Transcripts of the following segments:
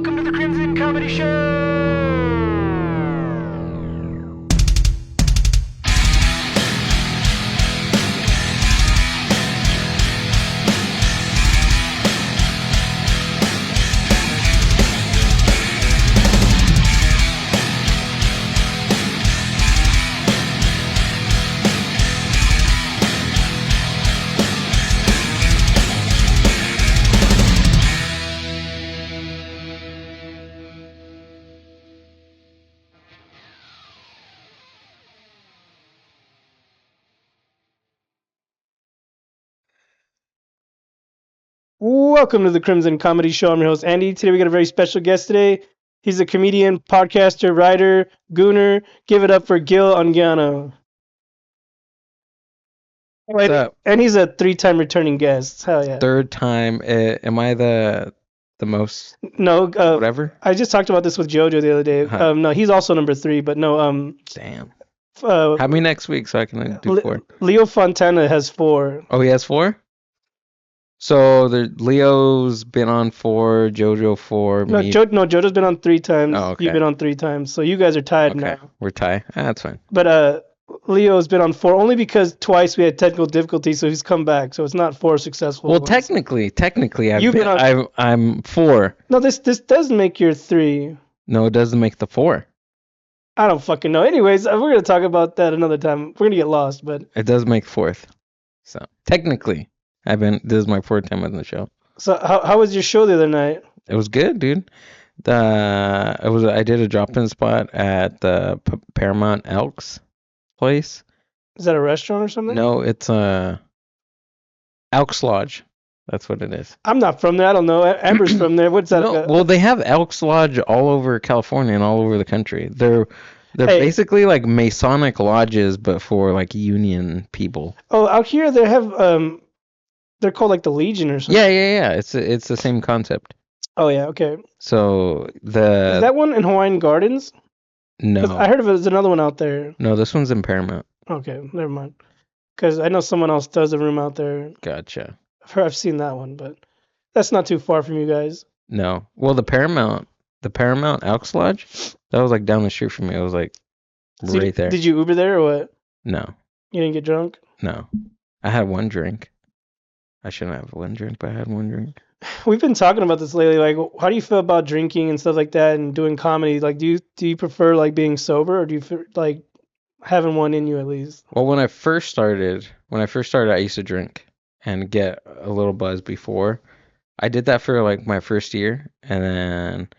Welcome to the Crimson Comedy Show! Welcome to the Crimson Comedy Show. I'm your host, Andy. Today we got a very special guest today. He's a comedian, podcaster, writer, gooner. Give it up for Gill What's up? And he's a 3-time returning guest. Hell yeah. Third time. Am I the most No, whatever? I just talked about this with Jojo the other day. Huh. No, he's also number 3, but no, Damn. uh, Have me next week so I can do 4. Leo Fontana has 4. Oh, he has 4? So Leo's been on 4, Jojo 4, No, me. Jojo's been on 3 times. Oh, okay. You've been on 3 times. So you guys are tied Okay, now. we're tied. That's fine. But Leo's been on 4 only because twice we had technical difficulties, so he's come back. So it's not 4 successful. Well, ones. technically, You've been on- I'm 4. No, this does make your 3. No, it doesn't make the 4. I don't fucking know. Anyways, we're gonna talk about that another time. We're gonna get lost, but It does make 4th. So technically, this is my 4th time on the show. so how was your show the other night? It was good, dude. I did a drop-in spot at the Paramount Elks place. Is that a restaurant or something? No, it's Elks Lodge. That's what it is. I'm not from there. I don't know. Amber's from there. What's that? No, well, they have Elks Lodge all over California and all over the country. They're Hey. basically like Masonic lodges, but for like union people. Oh, out here they have they're called like the Legion or something. Yeah. It's the same concept. Oh yeah, okay. So Is that one in Hawaiian Gardens? 'Cause no, I heard of it. There's another one out there. no, this one's in Paramount. Okay, never mind. Because I know someone else does a room out there. Gotcha. I've seen that one, but that's not too far from you guys. No. Well, the Paramount Elks Lodge, that was like down the street from me. It was like So right there. Did you Uber there or what? No, You didn't get drunk? no. I had one drink. I shouldn't have one drink, but I had one drink. We've been talking about this lately. Like, how do you feel about drinking and stuff like that, and doing comedy? Like, do you prefer like being sober, or do you like having one in you at least? Well, when I first started, I used to drink and get a little buzz before. I did that for like my first year, and then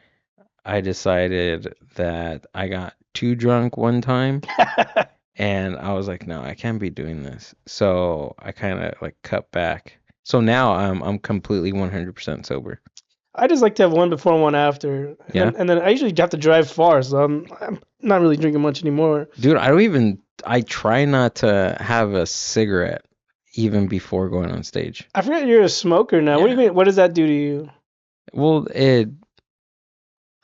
I decided that I got too drunk one time. And I was like, no, I can't be doing this. So I kind of like cut back. So now I'm completely 100% sober. I just like to have one before and one after. Yeah. And then I usually have to drive far, so I'm not really drinking much anymore. Dude, I try not to have a cigarette even before going on stage. I forget you're a smoker now. What do you Yeah. mean? What does that do to you? Well,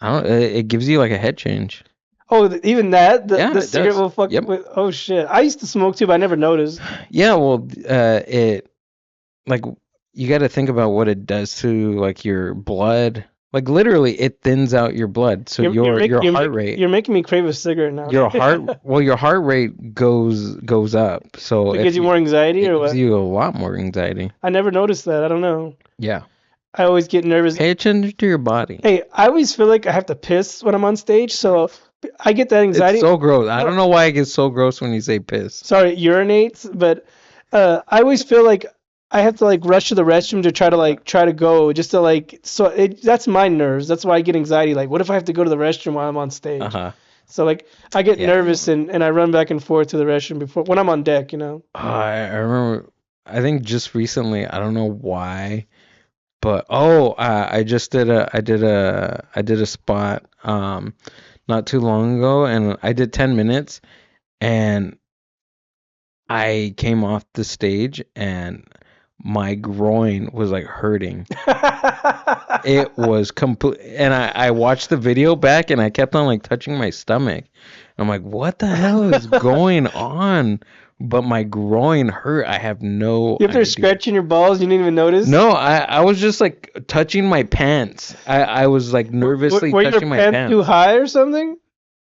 it gives you like a head change. Oh, even that? Yeah, The it cigarette does. will fuck Yep. with. Oh shit! I used to smoke too, but I never noticed. Yeah, well, it like you got to think about what it does to like your blood. Like literally, it thins out your blood, so your heart rate. You're making me crave a cigarette now. Your heart rate goes up. So It gives you more anxiety, it or gives what? you a lot more anxiety. I never noticed that. I don't know. Yeah. I always get nervous. Pay attention to your body. Hey, I always feel like I have to piss when I'm on stage, so I get that anxiety. It's so gross. I don't know why it gets so gross when you say piss. Sorry, urinates, but I always feel like I have to like rush to the restroom to try to go just to like that's my nerves. That's why I get anxiety. Like, what if I have to go to the restroom while I'm on stage? Uh-huh. So like I get Yeah. nervous and I run back and forth to the restroom before when I'm on deck, you know. I remember. I think just recently. I don't know why, but I just did a spot not too long ago, and I did 10 minutes, and I came off the stage, and my groin was like hurting. It was complete, and I watched the video back, and I kept on like touching my stomach. I'm like, what the hell is going on? But my groin hurt. I have no You have to idea. scratching your balls. You didn't even notice. No, I was just like touching my pants. I was like nervously Were your touching my pants too pants. high or something?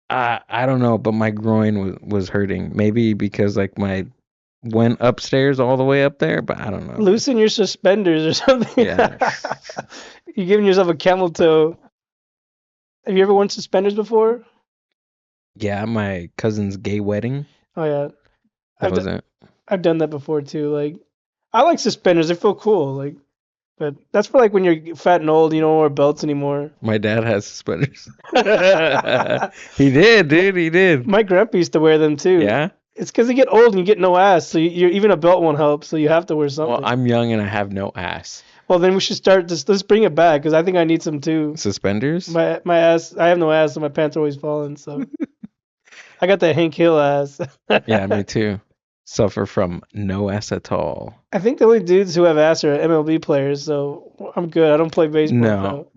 I don't know, but my groin was hurting. Maybe because like my went upstairs all the way up there, but I don't know. Loosen your suspenders or something. Yeah. You're giving yourself a camel toe. Have you ever worn suspenders before? Yeah, my cousin's gay wedding. Oh yeah, That I've was d- it. I've done that before too. Like, I like suspenders. They feel cool. Like, but that's for like when you're fat and old. You don't wear belts anymore. My dad has suspenders. He did, dude. He did. My grandpa used to wear them too. Yeah. It's because you get old and you get no ass, so you're even a belt won't help. So you have to wear something. Well, I'm young and I have no ass. Well, then we should start. Let's bring it back because I think I need some too. Suspenders? My ass. I have no ass, so my pants are always falling. So I got that Hank Hill ass. Yeah, me too. Suffer from no ass at all. I think the only dudes who have ass are MLB players, so I'm good. I don't play baseball. No.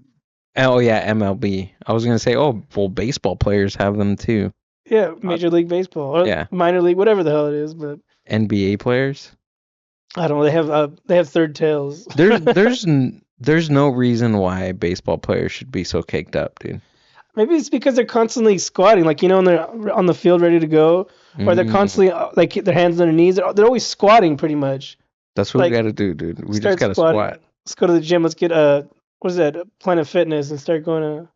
Oh yeah, MLB. I was gonna say, oh, well, baseball players have them too. Yeah, Major League Baseball or Yeah. minor league, whatever the hell it is. But NBA players. I don't know. They have third tails. There's no reason why baseball players should be so caked up, dude. Maybe it's because they're constantly squatting, like when they're on the field ready to go, or they're constantly like their hands on their knees. They're always squatting, pretty much. That's what like, we gotta do, dude. We Start just gotta squatting. squat. Let's go to the gym. Let's get what is that? Planet Fitness and start going to.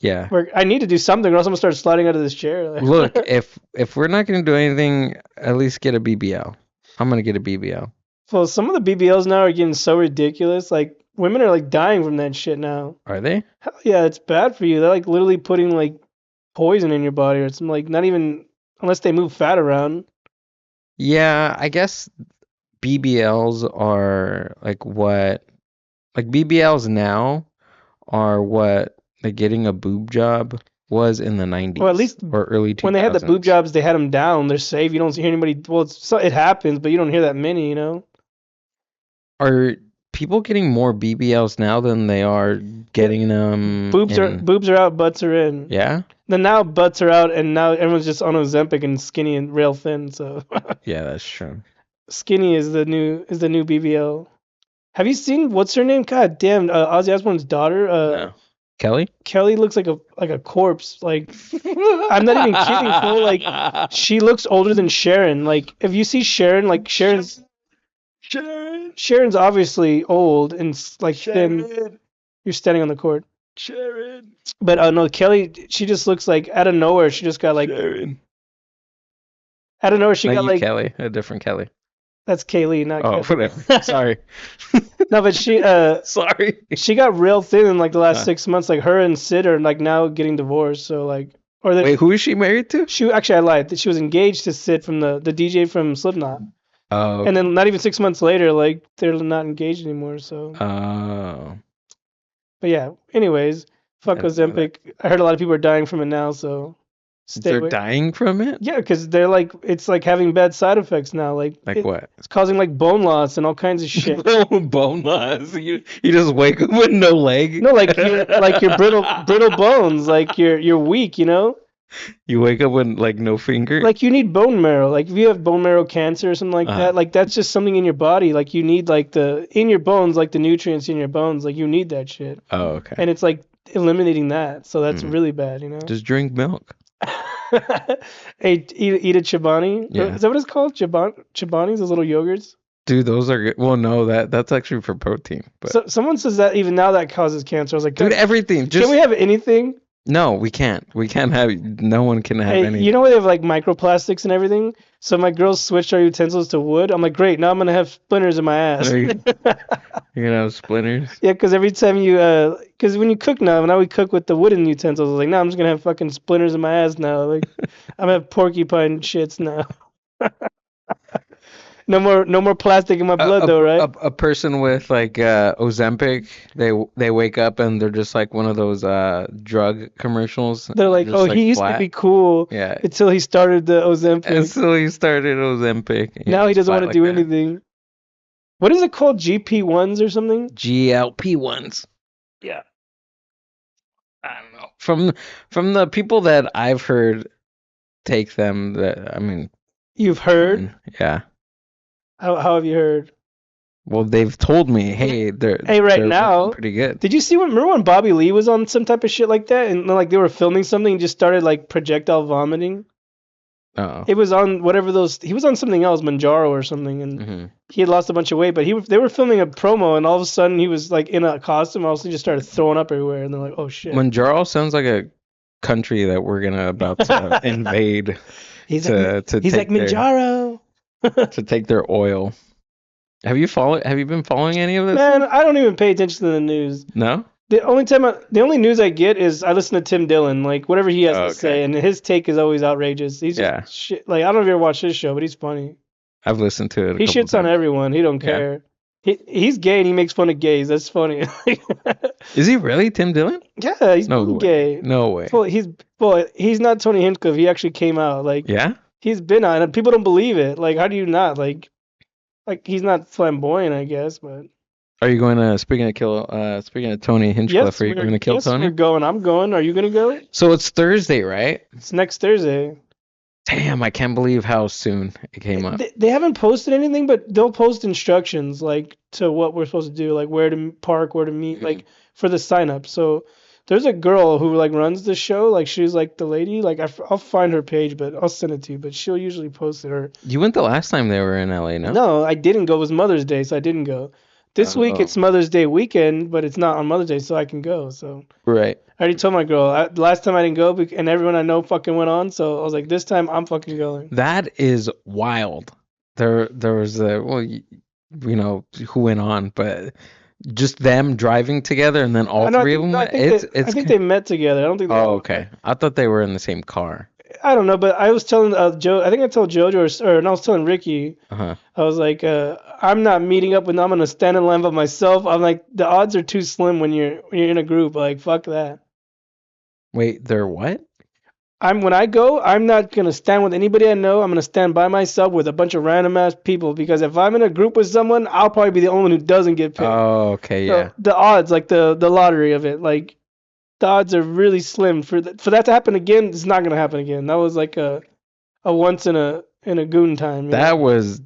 Yeah. I need to do something, or else I'm gonna start sliding out of this chair. Look, if we're not gonna do anything, at least get a BBL. I'm gonna get a BBL. Well, some of the BBLs now are getting so ridiculous. Like women are like dying from that shit now. Are they? Hell yeah, it's bad for you. They're like literally putting like poison in your body, or it's like not even unless they move fat around. Yeah, I guess BBLs are like BBLs now are what like getting a boob job was in the 90s. Well, at least or early 2000s. when they had the boob jobs, they had them down. They're safe. You don't hear anybody. Well, it happens, but you don't hear that many. Are people getting more BBLs now than they are getting them? Boobs are out, butts are in. Yeah. Then now butts are out, and now everyone's just on Ozempic and skinny and rail thin. So Yeah, that's true. skinny is the new BBL. Have you seen what's her name? God damn, Ozzy Osbourne's daughter. No. Kelly? Kelly looks like a corpse. Like I'm not even kidding, fool. Like she looks older than Sharon. Like if you see Sharon, like Sharon's obviously old and like thin. You're standing on the court. Sharon. But no, Kelly. She just looks like out of nowhere. She just got like Sharon. out of nowhere. She Not got you, like Kelly, a different Kelly. that's Kaylee, not Oh, Kelly. whatever. Sorry. No, but Sorry. she got real thin in like the last 6 months. Like her and Sid are like now getting divorced. So like, or Wait, who is she married to? she actually I lied. She was engaged to Sid from the DJ from Slipknot. Oh. And then not even 6 months later, like they're not engaged anymore. So. Oh. But yeah. Anyways, fuck I didn't know Ozempic. I heard a lot of people are dying from it now. So. Stay They're away. dying from it? Yeah, because they're like it's like having bad side effects now. Like What? It's causing like bone loss and all kinds of shit. Bone loss. You just wake up with no leg. No, like your brittle bones. Like you're weak. You wake up with like no finger. Like you need bone marrow. Like if you have bone marrow cancer or something like that, like that's just something in your body. Like you need like in your bones, like the nutrients in your bones. Like you need that shit. Oh, okay. And it's like eliminating that. So that's really bad. Just drink milk. Hey, eat a Chobani. Yeah. Is that what it's called? Chobanis, those little yogurts. Dude, those are good. Well, no, that's actually for protein. But So someone says that even now that causes cancer. I was like, dude, everything. Just can we have anything? no, we can't. We can't have. No one can have Hey, anything. you know where they have like microplastics and everything? So my girls switched our utensils to wood. I'm like, great, now I'm gonna have splinters in my ass. You're gonna have splinters. Yeah, because every time because when you cook now we cook with the wooden utensils. I was like, now I'm just gonna have fucking splinters in my ass now. Like, I'm gonna have porcupine shits now. No more plastic in my blood though, right? A person with like Ozempic, they wake up and they're just like one of those drug commercials. They're like, just, oh, he used to flat. be cool Yeah. until he started the Ozempic. And so he started Ozempic. Now he doesn't flat want to like do that. anything. What is it called? GP1s or something? GLP ones. Yeah. I don't know. From the people that I've heard take them, that I mean, You've heard? yeah. How have you heard? Well, they've told me, hey, Hey, right they're working now, pretty good. did you see when? Remember when Bobby Lee was on some type of shit like that, and like they were filming something and just started like projectile vomiting? Oh. It was on whatever those. He was on something else, Manjaro or something, and Hmm. he had lost a bunch of weight. But they were filming a promo, and all of a sudden he was like in a costume. All of a sudden, he just started throwing up everywhere, and they're like, "Oh shit!" Manjaro sounds like a country that we're gonna about to invade he's to he's like take their Manjaro. to take their oil. Have you been following any of this? Man, I don't even pay attention to the news. No? The only news I get is I listen to Tim Dillon, like whatever he has Oh, to say, okay. and his take is always outrageous. He's Yeah. just shit. Like I don't know if you ever watched his show, but he's funny. I've listened to it a He couple shits on times. everyone. He don't Yeah. care. He's gay and he makes fun of gays. That's funny. Is he really Tim Dillon? Yeah, he's No been way. gay. No way. He's not Tony Hinchcliffe. He actually came out. Like Yeah? he's been on, and people don't believe it. Like how do you not like he's not flamboyant, I guess, but Are you going to speaking of Tony Hinchcliffe, are you going to kill Tony? we're going. I'm going. Are you gonna go? So it's Thursday, right? It's next Thursday. Damn, I can't believe how soon it came up. They haven't posted anything, but they'll post instructions like to what we're supposed to do, like where to park, where to meet, Mhm. like for the sign up. So there's a girl who like runs the show, like she's like the lady. Like I'll find her page, but I'll send it to you. But she'll usually post it. Or You went the last time they were in LA, no? no, I didn't go. It was Mother's Day, so I didn't go. This week Oh, it's Mother's Day weekend, but it's not on Mother's Day, so I can go. So right. I already told my girl. Last time I didn't go, and everyone I know fucking went on. So I was like, this time I'm fucking going. That is wild. There was you know who went on, but just them driving together and then all three of them went. I think they met together. I don't think they Oh, all okay. I thought they were in the same car. I don't know, but I was telling Joe. I think I told Jojo, or no, I was telling Ricky. Uh-huh. I was like, I'm not meeting up with. I'm gonna stand in line by myself. I'm like, the odds are too slim when you're in a group. Like, fuck that. Wait, they're what? When I go, I'm not gonna stand with anybody I know. I'm gonna stand by myself with a bunch of random ass people because if I'm in a group with someone, I'll probably be the only one who doesn't get picked. Oh, okay, So yeah. the odds, like the lottery of it, like the odds are really slim for that to happen again. It's not gonna happen again. That was like a once in a goon time. You know? That was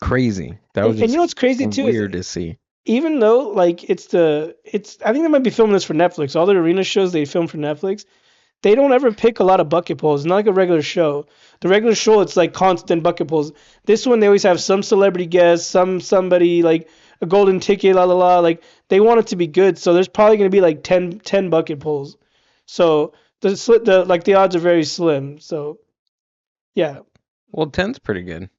crazy. That was And just you know what's crazy too? weird to see. Even though like it's I think they might be filming this for Netflix. All the arena shows they film for Netflix. They don't ever pick a lot of bucket pulls. It's not like a regular show. The regular show it's like constant bucket pulls. This one they always have some celebrity guest, somebody like a golden ticket, la la la. Like they want it to be good, so there's probably gonna be like 10 bucket pulls. So the odds are very slim. So yeah. Well, 10's pretty good.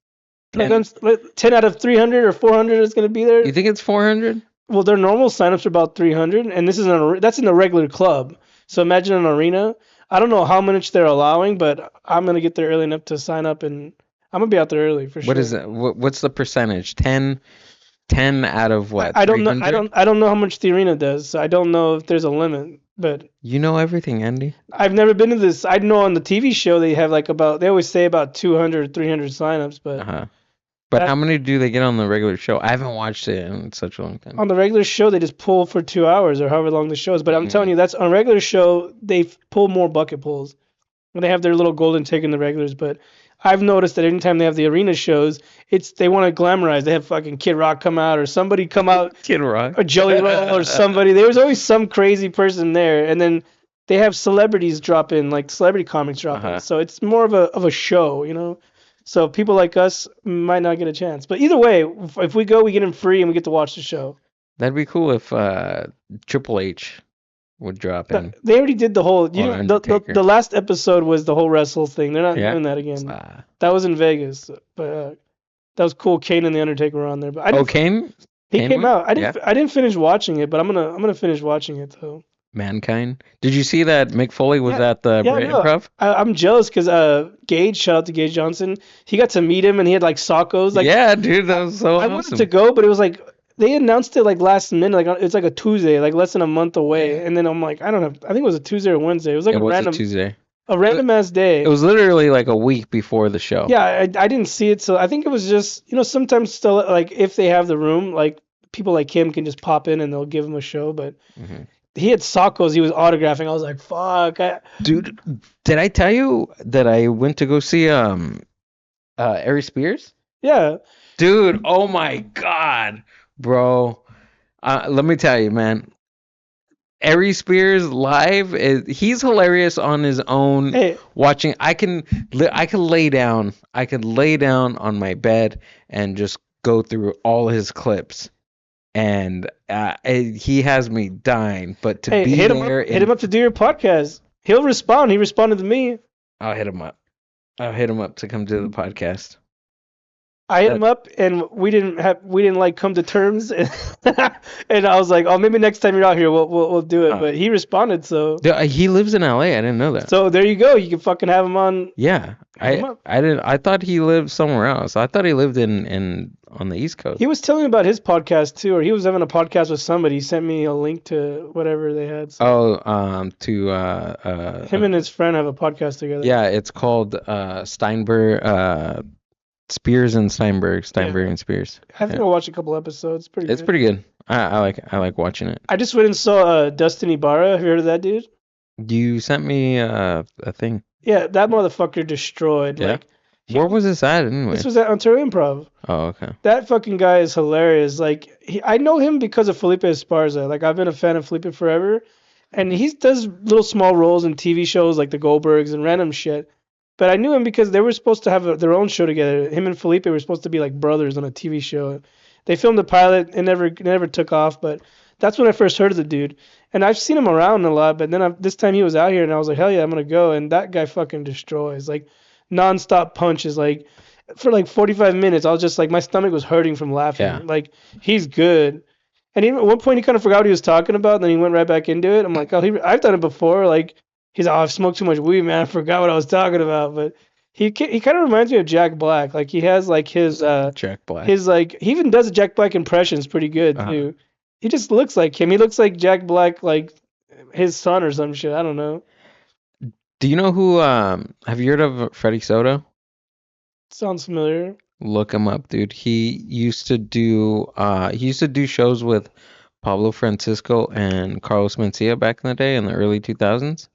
Like 10. 10 out of 300 or 400 is gonna be there. You think it's 400? Well, their normal signups are about 300, and this is that's in a regular club. So imagine an arena. I don't know how much they're allowing, but I'm gonna get there early enough to sign up, and I'm gonna be out there early for sure. What is it? What's the percentage? 10 out of what? I don't know. 300? I don't know how much the arena does. So I don't know if there's a limit. But You know everything, Andy. I've never been to this. I know on the TV show they have like they always say about 200, 300 signups, but Uh-huh. But that- how many do they get on the regular show? I haven't watched it in such a long time. on the regular show they just pull for 2 hours or however long the show is. But I'm Mhm. telling you, that's on a regular show they pull more bucket pulls. And they have their little golden ticket in the regulars, but I've noticed that anytime they have the arena shows, they want to glamorize. They have fucking Kid Rock come out or somebody come out, Kid Rock. or Jelly Roll or somebody. There's always some crazy person there, and then they have celebrities drop in, like celebrity comics drop Uh-huh. in. So it's more of a show, you know. So people like us might not get a chance. But either way, if we go, we get in free and we get to watch the show. That'd be cool if Triple H would drop in. They already did the whole. Or Undertaker. The last episode was the whole wrestle thing. They're not Yeah? doing that again. Ah. That was in Vegas, but that was cool. Kane and the Undertaker were on there, but I Oh, didn't, Kane? he Kane came went? out. I didn't finish watching it, but I'm gonna finish watching it though. Mankind. Did you see that Mick Foley was Yeah, at the yeah, Brit no, Improv? I'm jealous because Gage, shout out to Gage Johnson, he got to meet him and he had like sockos. Like Yeah, dude, that was so I awesome. wanted to go, but it was like they announced it like last minute, like it's like a Tuesday, like less than a month away, and then I'm like I think it was a Tuesday or Wednesday. It was like It a was random. a Tuesday. A random ass day. It was literally like a week before the show. Yeah, I didn't see it, so I think it was just, sometimes still like if they have the room, like people like him can just pop in and they'll give him a show. But Hmm. he had Sockos, he was autographing. I was like, fuck. Dude, did I tell you that I went to go see Ari Spears? Yeah. Dude, oh my God, bro. Let me tell you, man. Ari Spears live he's hilarious on his own. Hey, Watching, I can lay down. I could lay down on my bed and just go through all his clips, and he has me dying. But to hey, be there hit him up to do your podcast. He'll respond. He responded to me. I'll hit him up. I'll hit him up to come do the podcast. I hit That him up and we didn't like come to terms and, and I was like, oh, maybe next time you're out here we'll do it. uh, But he responded, so he lives in LA. I didn't know that. so there you go. You can fucking have him on. Yeah, Hit him up. I didn't. I thought he lived somewhere else. I thought he lived in on the East Coast. He was telling me about his podcast too, or he was having a podcast with somebody. He sent me a link to whatever they had. So To him and his friend have a podcast together. yeah, it's called Steinberg, Spears and Steinberg and Spears. I think Yeah. I watched a couple episodes. Pretty It's good. pretty good. I like watching it. I just went and saw Dustin Ibarra. Have you heard of that dude? You sent me a thing. Yeah, that motherfucker destroyed. Yeah? Like, Where was this at anyway? this was at Ontario Improv. Oh, okay. That fucking guy is hilarious. Like, I know him because of Felipe Esparza. Like, I've been a fan of Felipe forever, and he does little small roles in TV shows like The Goldbergs and random shit. But I knew him because they were supposed to have their own show together. Him and Felipe were supposed to be like brothers on a TV show. They filmed the pilot and never took off. But that's when I first heard of the dude. And I've seen him around a lot. But then this time he was out here, and I was like, hell yeah, I'm gonna go. And that guy fucking destroys. Like, nonstop punches. Like, for like 45 minutes, I was just like, my stomach was hurting from laughing. Yeah. Like, he's good. And even at one point, he kind of forgot what he was talking about, and then he went right back into it. I'm like, oh, I've done it before. Like, he's, oh, I've smoked too much weed, man. I forgot what I was talking about. But he kind of reminds me of Jack Black. Like, he has like Jack Black. he even does Jack Black impressions pretty good Uh-huh. too. He just looks like him. He looks like Jack Black, like his son or some shit. I don't know. Do you know who? Have you heard of Freddie Soto? Sounds familiar. Look him up, dude. He used to do shows with Pablo Francisco and Carlos Mencia back in the day in the early 2000s.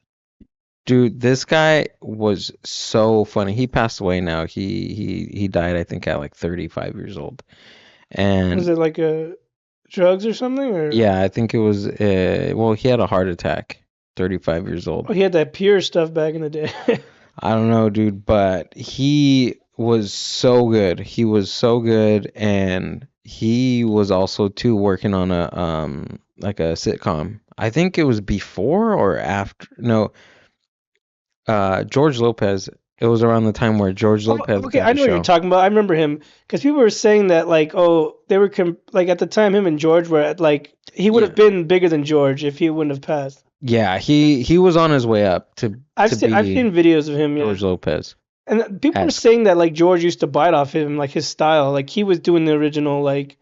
Dude, this guy was so funny. He passed away now. He died, I think, at like 35 years old. Was And it like drugs or something? Or yeah, I think it was well, he had a heart attack, 35 years old. oh, he had that pure stuff back in the day. I don't know, dude, but he was so good. He was so good, and he was also too working on a like a sitcom. I think it was before or after. No, George Lopez. It was around the time where George Oh, Lopez okay, got I a know what show. you're talking about. I remember him because people were saying that like, oh, they were like at the time him and George were at like he would have been bigger than George if he wouldn't have passed. Yeah, he was on his way up to I've to seen be videos of him, yeah. George Lopez. And people were Esque. saying that like George used to bite off him, like his style, like he was doing the original like,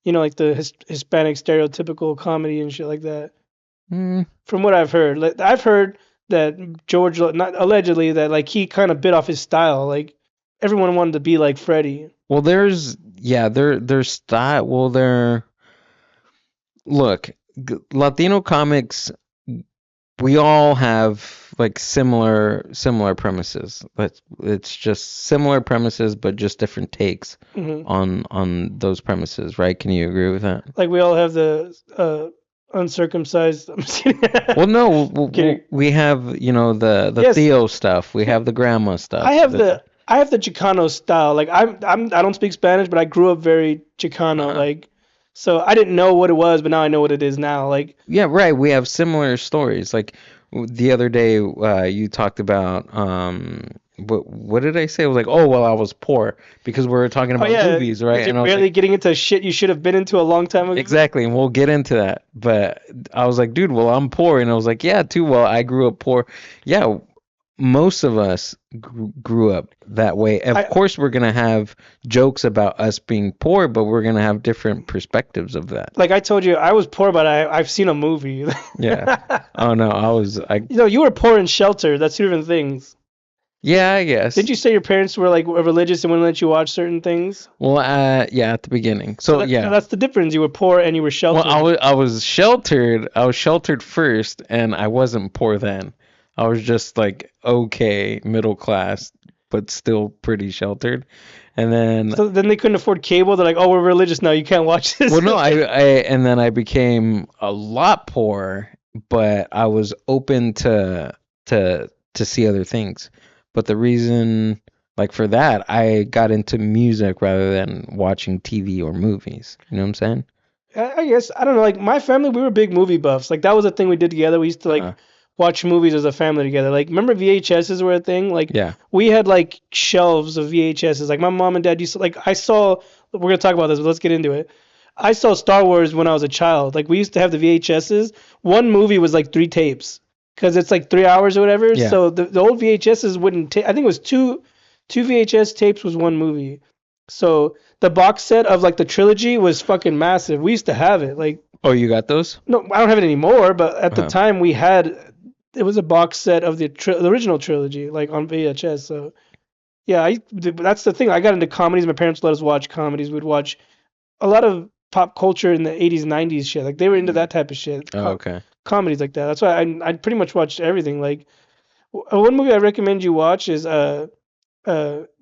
like the Hispanic stereotypical comedy and shit like that. Mm, From what I've heard, like, I've heard that George, not allegedly, that like he kind of bit off his style. Like everyone wanted to be like Freddie. well, there's style. Well, look, Latino comics, we all have like similar premises. It's just similar premises, but just different takes Hmm. on those premises, right? Can you agree with that? Like we all have the uncircumcised. I'm just kidding. Well, no, Kidding. we have the Yes. Theo stuff. We have the grandma stuff. I have the Chicano style. Like I don't speak Spanish, but I grew up very Chicano. Uh-huh. Like, so I didn't know what it was, but now I know what it is now. Like, Yeah, right. We have similar stories. Like the other day, you talked about what did I say? I was like, oh well, I was poor because we were talking about movies, right? you're And I was barely like, getting into shit you should have been into a long time ago. exactly, and we'll get into that. But I was like, dude, well, I'm poor, and I was like, yeah, too. Well, I grew up poor. Yeah, most of us grew up that way. Of I course, we're gonna have jokes about us being poor, but we're gonna have different perspectives of that. like I told you, I was poor, but I've seen a movie. Yeah. Oh no, I. You were poor and sheltered. That's two different things. Yeah, I Didn't guess. you say your parents were like religious and wouldn't let you watch certain things? Well, yeah, at the beginning. So So yeah. that's the difference. You were poor and you were Well, sheltered. I was sheltered. I was sheltered first, and I wasn't poor then. I was just like okay, middle class, but still pretty sheltered. And then, So then they couldn't afford cable. They're like, oh, we're religious now. You can't watch this. well, no, and then I became a lot poor, but I was open to see other things. But the reason, like for that, I got into music rather than watching TV or movies. You know what I'm saying? I guess I don't know. Like my family, we were big movie buffs. Like that was a thing we did together. We used to like Uh, watch movies as a family together. Like remember VHSs were a thing. Like yeah. we had like shelves of VHSs. Like my mom and dad used to like. I saw. We're gonna talk about this, but let's get into it. I saw Star Wars when I was a child. Like we used to have the VHSs. One movie was like 3 tapes because it's like 3 hours or whatever. Yeah. So the old VHSs wouldn't. I think it was two VHS tapes was one movie. So the box set of like the trilogy was fucking massive. We used to have it. Like Oh, you got those? no, I don't have it anymore, but at the Uh-huh. time we had it was a box set of the original trilogy like on VHS. So yeah, that's the thing. I got into comedies. My parents let us watch comedies. We'd watch a lot of pop culture in the 80s, 90s shit. Like they were into that type of shit. Oh, okay. Comedies like that. That's why I pretty much watched everything. Like one movie I recommend you watch is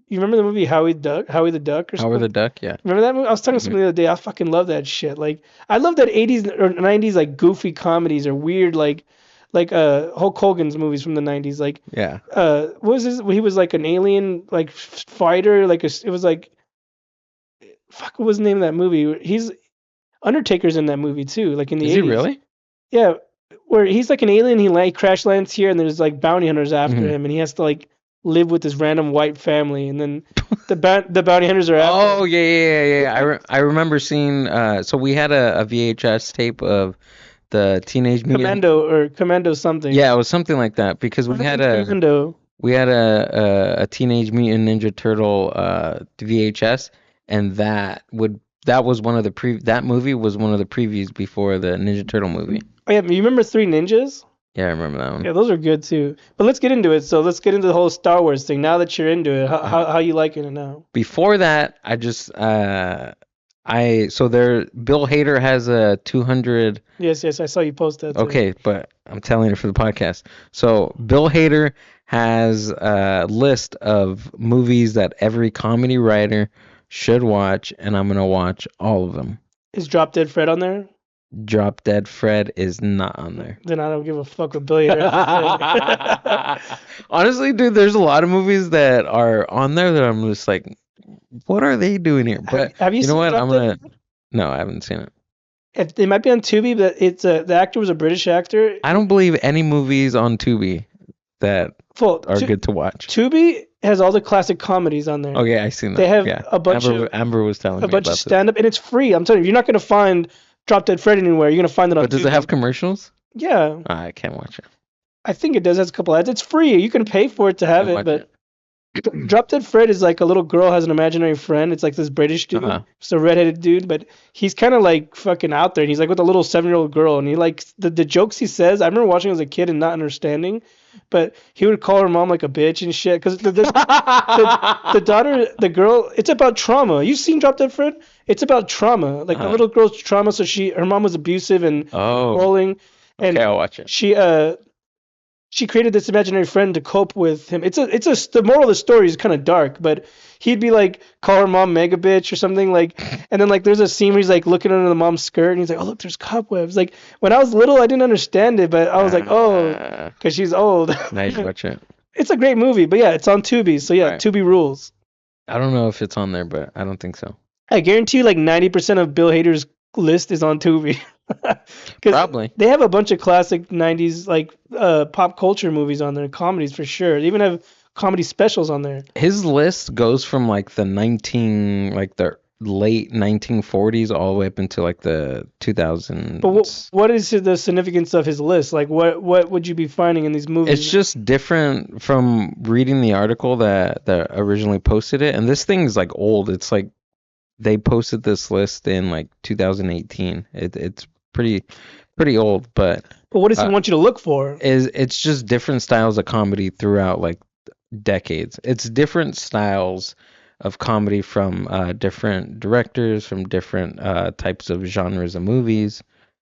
you remember the movie Howie the Duck or Howard something? the Duck, yeah. Remember that movie? I was talking to Mhm. somebody the other day. I fucking love that shit. Like I love that 80s or 90s like goofy comedies or weird like Hulk Hogan's movies from the 90s. Like Yeah. what was his? He was like an alien like fighter. Like it was like fuck. What was the name of that movie? He's Undertaker's in that movie too. Like in the Is he 80s. really? Yeah, where he's like an alien. He like crash lands here, and there's like bounty hunters after Hmm. him, and he has to like live with this random white family, and then the bounty hunters are after Oh, him. yeah, yeah, yeah, yeah. I remember seeing so we had a VHS tape of the Teenage Mutant. Commando something. Yeah, it was something like that because I think it's Commando. we had a Teenage Mutant Ninja Turtle VHS, and that was one of the that movie was one of the previews before the Ninja Turtle movie. Oh yeah, you remember Three Ninjas? Yeah, I remember that one. Yeah, those are good too. But let's get into it. So let's get into the whole Star Wars thing. Now that you're into it, how you liking it now? Before that, I just so there Bill Hader has a 200. Yes, yes, I saw you post that too. Okay, but I'm telling it for the podcast. So Bill Hader has a list of movies that every comedy writer should watch, and I'm gonna watch all of them. Is Drop Dead Fred on there? Drop Dead Fred is not on there. Then I don't give a fuck what Billy Hader has to say. Honestly, dude, there's a lot of movies that are on there that I'm just like, what are they doing here? But Have you you know seen what? Drop I'm Dead? gonna. No, I haven't seen it. It might be on Tubi, but it's the actor was a British actor. I don't believe any movies on Tubi that Well, are good to watch. Tubi has all the classic comedies on there. Okay, I seen that. They have Yeah. a bunch Amber was telling a me bunch about of this. stand up, and it's free. I'm telling you, you're not gonna find Drop Dead Fred anywhere. You're gonna find it on But does Tubi. it have commercials? Yeah, I can't watch it. I think it does. It has a couple ads. It's free. You can pay for it to have Can't it, watch but it. Drop Dead Fred is like a little girl has an imaginary friend. It's like this British dude. Uh-huh. It's a redheaded dude, but he's kind of like fucking out there. And he's like with a little 7-year-old girl, and he like the jokes he says. I remember watching as a kid and not understanding, but he would call her mom like a bitch and shit because the daughter, the girl, it's about trauma. You've seen Drop Dead Fred? It's about trauma. Like the Uh-huh. little girl's trauma. So her mom was abusive and Oh, controlling, and okay, I'll watch it. she created this imaginary friend to cope with him. The moral of the story is kind of dark, but he'd be like call her mom mega bitch or something like, and then like there's a scene where he's like looking under the mom's skirt and he's like, oh look, there's cobwebs. Like when I was little, I didn't understand it, but I was like, oh, because she's old. Now you watch it. It's a great movie, but yeah, it's on Tubi, so yeah, Right. Tubi rules. I don't know if it's on there, but I don't think so. I guarantee you, like 90% of Bill Hader's list is on Tubi. 'Cause Probably. they have a bunch of classic 90s like pop culture movies on there, comedies for sure. They even have comedy specials on there. His list goes from like the late 1940s all the way up into like the But 2000s. what is the significance of his list? Like, what would you be finding in these It's movies? just different from reading the article that originally posted it. And this thing's like old. It's like they posted this list in like 2018. It's pretty old, but But what does he uh, want you to look for? it's just different styles of comedy throughout like decades. It's different styles of comedy from different directors, from different types of genres of movies.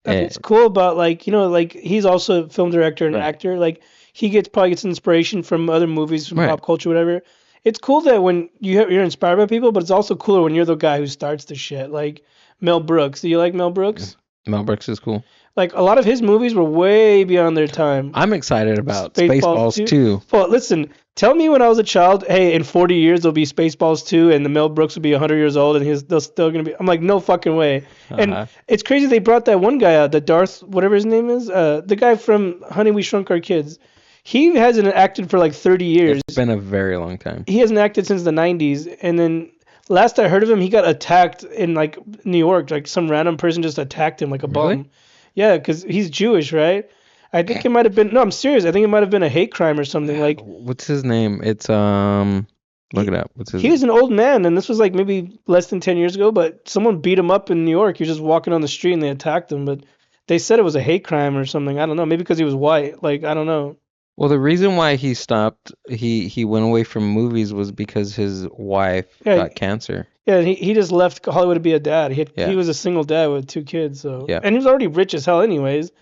That's Eh, what's cool about, like, like he's also a film director and right, actor. Like he probably gets inspiration from other movies, from right. pop culture, whatever. It's cool that when you're inspired by people, but it's also cooler when you're the guy who starts the shit. Like Mel Brooks. Do you like Mel Brooks? Mel Brooks is cool. Like a lot of his movies were way beyond their time. I'm excited about Spaceballs Spaceballs 2. 2. Well, listen, tell me when I was a child, hey, in 40 years there'll be Spaceballs 2 and the Mel Brooks will be 100 years old and they're still going to be. I'm like, no fucking way. And Uh-huh. it's crazy they brought that one guy out, the Darth, whatever his name is, the guy from Honey, We Shrunk Our Kids. He hasn't acted for like 30 years. It's been a very long time. He hasn't acted since the 90s. And then last I heard of him, he got attacked in like New York. Like some random person just attacked him like a Really? bum. Yeah, because he's Jewish, right? I think it might have been. No, I'm serious. I think it might have been a hate crime or something. Like What's his name? It's look he, it up. What's his he name? was an old man, and this was like maybe less than 10 years ago. But someone beat him up in New York. He was just walking on the street, and they attacked him. But they said it was a hate crime or something. I don't know. Maybe because he was white. Like I don't know. Well, the reason why he stopped, he went away from movies was because his wife Yeah, got cancer. yeah. He just left Hollywood to be a dad. He Yeah, was a single dad with 2 kids. So yeah. and he was already rich as hell, anyways.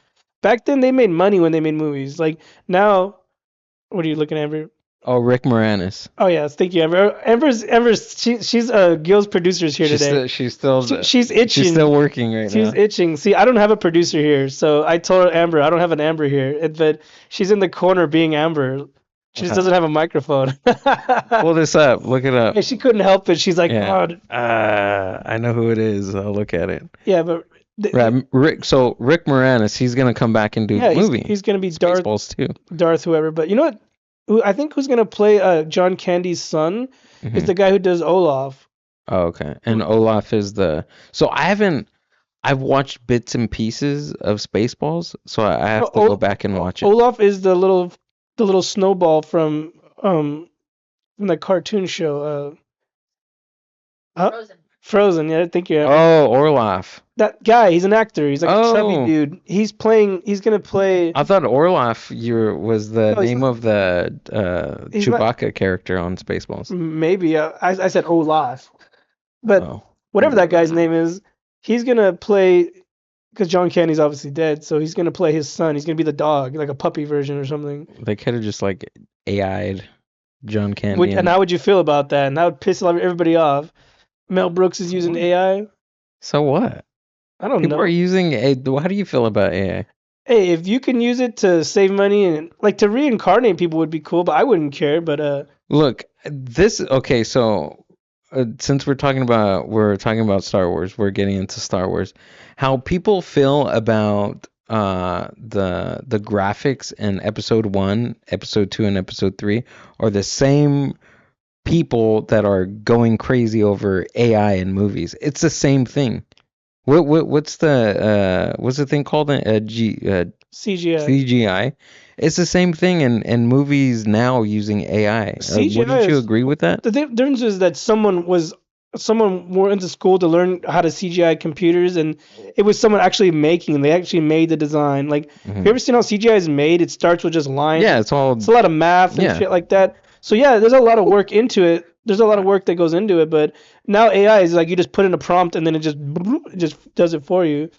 Back then, they made money when they made movies. Like now, what are you looking at, Amber? Oh, Rick Moranis. Oh yes, thank you, Amber. Amber's she's Gil's producer's here today. She's still She's itching. she's still working right She's now. itching. See, I don't have a producer here, so I told her, Amber, I don't have an Amber here, but she's in the corner being Amber. She just doesn't have a microphone. Pull this up. Look it up. Yeah, she couldn't help it. She's like, Yeah. oh, I know who it is. I'll look at it. yeah, but Right, Rick. So Rick Moranis, he's gonna come back and do yeah, the movie. he's gonna be Darth, Spaceballs too. whoever. But you know what? I think who's gonna play John Candy's son is Hmm. the guy who does Olaf. Oh, okay. And Olaf is the. So I haven't. I've watched bits and pieces of Spaceballs, so I have to go back and watch it. Olaf is the little snowball from that cartoon show. Frozen. Yeah, thank you. Oh, Orloff. That guy, he's an actor. He's like a chubby Oh, dude. He's gonna play. I thought Orloff was the No, he's name not. of the He's not. Chewbacca character on Spaceballs. Maybe I said Olaf, but Oh, whatever that guy's name is, he's gonna play. Because John Candy's obviously dead, so he's gonna play his son. He's gonna be the dog, like a puppy version or something. they could have just like AI'd John Candy. And how would you feel about that? And that would piss everybody off. Mel Brooks is using AI. So what? I don't People know. are using A. How do you feel about AI? Hey, if you can use it to save money and like to reincarnate people would be cool, but I wouldn't care. But Look, this okay. So since we're talking about Star Wars, we're getting into Star Wars. How people feel about the graphics in Episode 1, Episode 2, and Episode 3 are the same people that are going crazy over AI in movies. It's the same thing. What's the thing called? CGI. CGI. It's the same thing in movies now using AI. CGI Wouldn't you is agree with that? the difference is that someone went to school to learn how to CGI computers, and it was someone actually making. They actually made the design. Like, have you ever seen how CGI is made? It starts with just lines. Yeah, it's all. It's a lot of math and Yeah. shit like that. So yeah, there's a lot of work into it. There's a lot of work that goes into it, but now AI is like you just put in a prompt and then it just does it for you.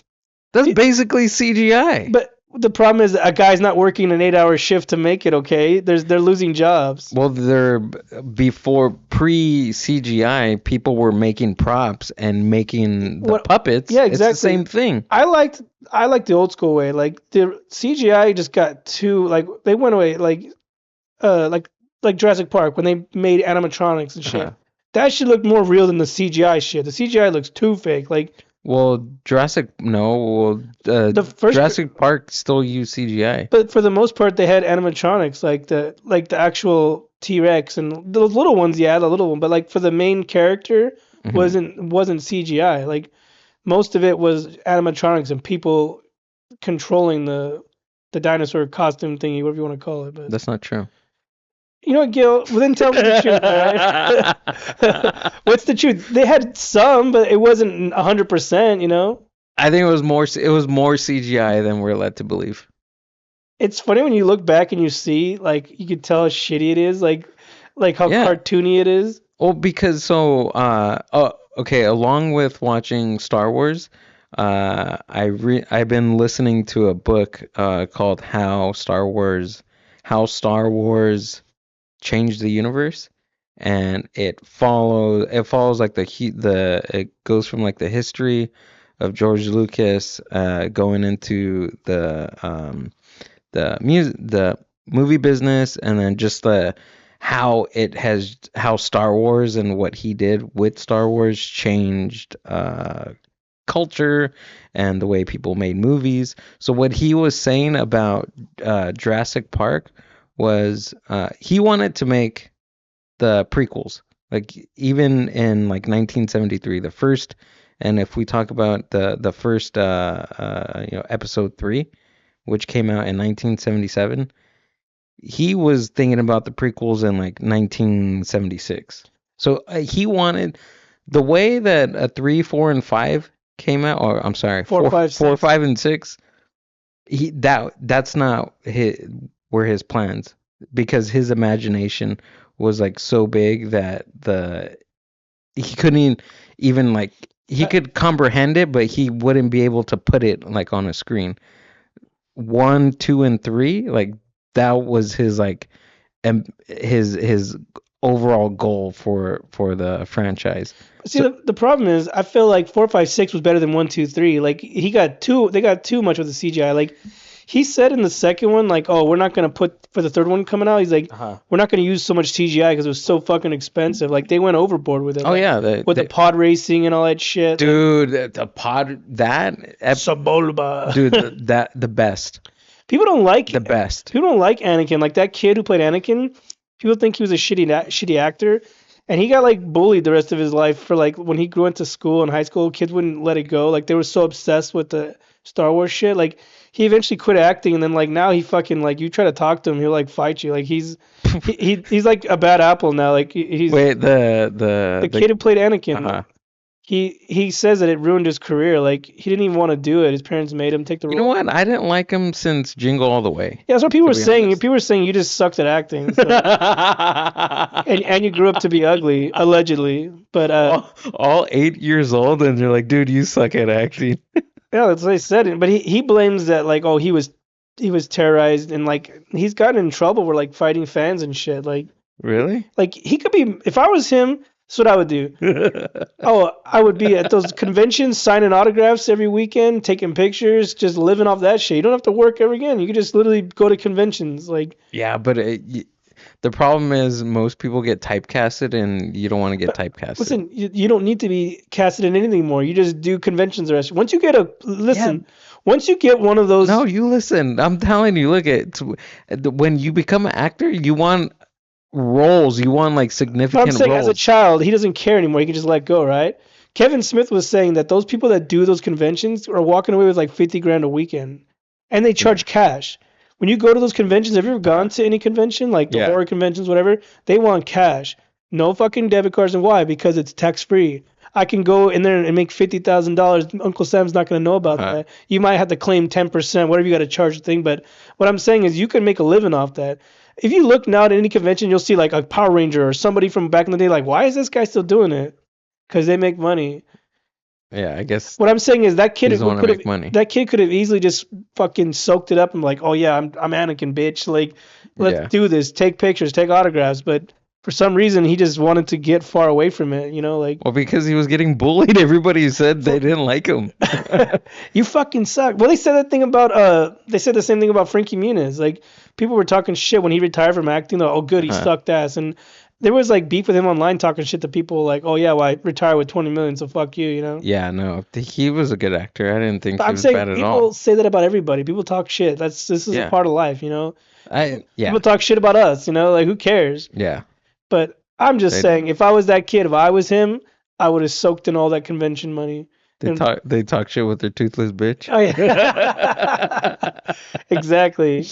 That's basically CGI. But the problem is a guy's not working an 8-hour shift to make it. Okay, they're losing jobs. Well, before pre-CGI, people were making props and making the puppets. Yeah, It's the exactly. same thing. I liked the old school way. Like the CGI just got too like they went away like Jurassic Park when they made animatronics and shit. Uh-huh. That shit looked more real than the CGI shit. The CGI looks too fake. Like Well, the first Jurassic Park still used CGI. But for the most part, they had animatronics, like the actual T-Rex and those little ones. Yeah, the little one. But like for the main character, Hmm. wasn't CGI. Like most of it was animatronics and people controlling the dinosaur costume thingy, whatever you want to call it. But That's not true. you know what, Gil? Well, then tell me the truth, all right? What's the truth? They had some, but it wasn't 100%. You know. I think it was more CGI than we're led to believe. It's funny when you look back and you see, like, you could tell how shitty it is, like how Yeah. cartoony it is. Well, because okay, along with watching Star Wars, I've been listening to a book called How Star Wars Changed the Universe, and it follows like it goes from like the history of George Lucas going into the movie business, and then just how Star Wars and what he did with Star Wars changed culture and the way people made movies. So what he was saying about Jurassic Park was he wanted to make the prequels, like even in like 1973, the first. And if we talk about the first episode 3, which came out in 1977, he was thinking about the prequels in like 1976. So he wanted the way that a 3, 4, and 5 came out, or I'm sorry, Four, five, 4, six. 5, and 6. That's not were his plans, because his imagination was like so big that he couldn't even like he could comprehend it, but he wouldn't be able to put it like on a screen. 1, 2, and 3, like that was his like his overall goal for the franchise. See, So the problem is, I feel like 4, 5, 6 was better than 1, 2, 3. Like they got too much with the CGI. Like he said in the second one, like, oh, we're not gonna put for the third one coming out. He's like, we're not gonna use so much CGI because it was so fucking expensive. Like they went overboard with it. oh Like, yeah, with the pod racing and all that shit. dude, the pod Sabolba. dude, the best, People don't like the best. people don't like Anakin. Like that kid who played Anakin, people think he was a shitty actor, and he got like bullied the rest of his life for like when he grew into school in high school. Kids wouldn't let it go. Like they were so obsessed with the Star Wars shit. Like he eventually quit acting, and then like now he fucking like you try to talk to him, he'll like fight you. Like he's like a bad apple now. Like he's Wait, the kid who played Anakin. uh-huh. He says that it ruined his career. Like he didn't even want to do it. His parents made him take the You know role. what? I didn't like him since Jingle All the Way. Yeah, that's what people To were be saying. honest. People were saying you just sucked at acting, so, and you grew up to be ugly, allegedly. But all 8 years old, and they're like, dude, you suck at acting. yeah, that's what they said. But he blames that like, oh, he was terrorized, and like he's gotten in trouble for like fighting fans and shit. Really? Like he could be. If I was him, that's what I would do. Oh, I would be at those conventions signing autographs every weekend, taking pictures, just living off that shit. You don't have to work ever again. You could just literally go to conventions. Like, Yeah, but the problem is most people get typecasted, and you don't want to get typecasted. listen, you don't need to be casted in anything more. You just do conventions the rest. Once you get once you get one of those. No, you listen. I'm telling you, look when you become an actor, you want roles. You want like But significant I'm saying roles. as a child, he doesn't care anymore. He can just let go, right? Kevin Smith was saying that those people that do those conventions are walking away with like 50 grand a weekend, and they charge cash. When you go to those conventions, have you ever gone to any convention, like the Yeah. horror conventions, whatever? They want cash, no fucking debit cards, and why? Because it's tax free. I can go in there and make $50,000. Uncle Sam's not going to know about Uh-huh. that. You might have to claim 10%, whatever you got to charge the thing. But what I'm saying is, you can make a living off that. If you look now at any convention, you'll see like a Power Ranger or somebody from back in the day. Like, why is this guy still doing it? Because they make money. Yeah, I guess What I'm saying is that he kid doesn't want to could have make money. that kid could have easily just fucking soaked it up and like, oh yeah, I'm Anakin, bitch. Like, let's Yeah. do this. Take pictures, take autographs. But for some reason, he just wanted to get far away from it. You know, like Well, because he was getting bullied, everybody said they didn't like him. you fucking suck. Well, they said that thing about they said the same thing about Frankie Muniz. Like people were talking shit when he retired from acting. Like, oh, good, he Huh. sucked ass. And there was like beef with him online, talking shit to people like, oh yeah, well I retired with 20 million, so fuck you, you know. Yeah, no, he was a good actor. I didn't think But he I'm was saying bad at people all. say that about everybody. People talk shit. This is Yeah. a part of life, you know. Yeah, People talk shit about us, you know. Like who cares? yeah. But I'm just They- saying, if I was that kid, if I was him, I would have soaked in all that convention money. And They talk shit with their toothless bitch. oh yeah, exactly.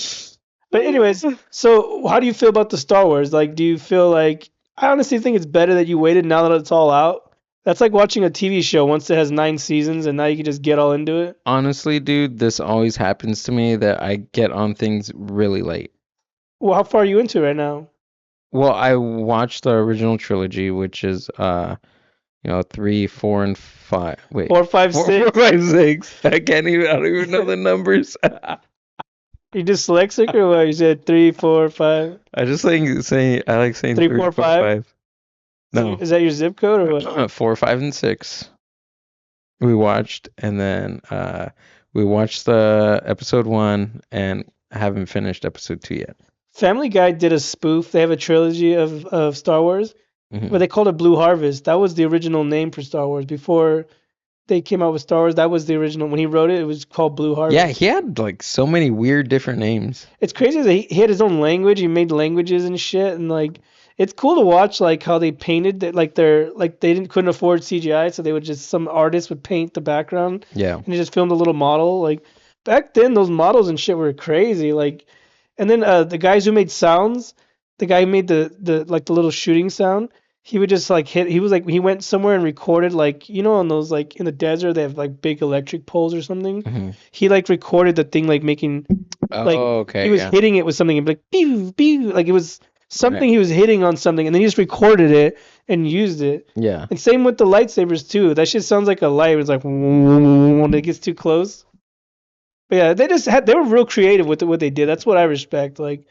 But anyways, so how do you feel about the Star Wars? Like, do you feel like I honestly think it's better that you waited now that it's all out? That's like watching a TV show once it has 9 seasons and now you can just get all into it. Honestly, dude, this always happens to me that I get on things really late. Well, how far are you into it right now? Well, I watched the original trilogy, which is 3, 4, and 5. Wait, Four, five, 4, 4, six. 5, 6. I don't even know the numbers. You dyslexic or what? You said 3, 4, 5, I just I like saying 3, 3, 4, 4, 5. 5. No, Is that your zip code or what? 4, 5, and 6. We watched, and then we watched the episode 1, and I haven't finished episode 2 yet. Family Guy did a spoof. They have a trilogy of Star Wars, but Hmm. they called it Blue Harvest. That was the original name for Star Wars. Before they came out with Star Wars, that was the original. When he wrote it, it was called Blue Yeah, Harvest. he had like so many weird different names. It's crazy that he had his own language. He made languages and shit, and like it's cool to watch like how they painted that. Like they're like they didn't couldn't afford CGI, so they would just some artist would paint the background Yeah. and he just filmed a little model. Like back then, those models and shit were crazy. Like, and then the guys who made sounds, the guy who made the like the little shooting sound. He would just like hit. He was like he went somewhere and recorded like on those like in the desert they have like big electric poles or something. Hmm. He like recorded the thing like making like Oh, he okay, was yeah. hitting it with something and be like pew pew like it was Right. something he was hitting on something and then he just recorded it and used it. Yeah. And same with the lightsabers too. That shit sounds like a light. It's like when it gets too close. But yeah, they were real creative with what they did. That's what I respect. Like,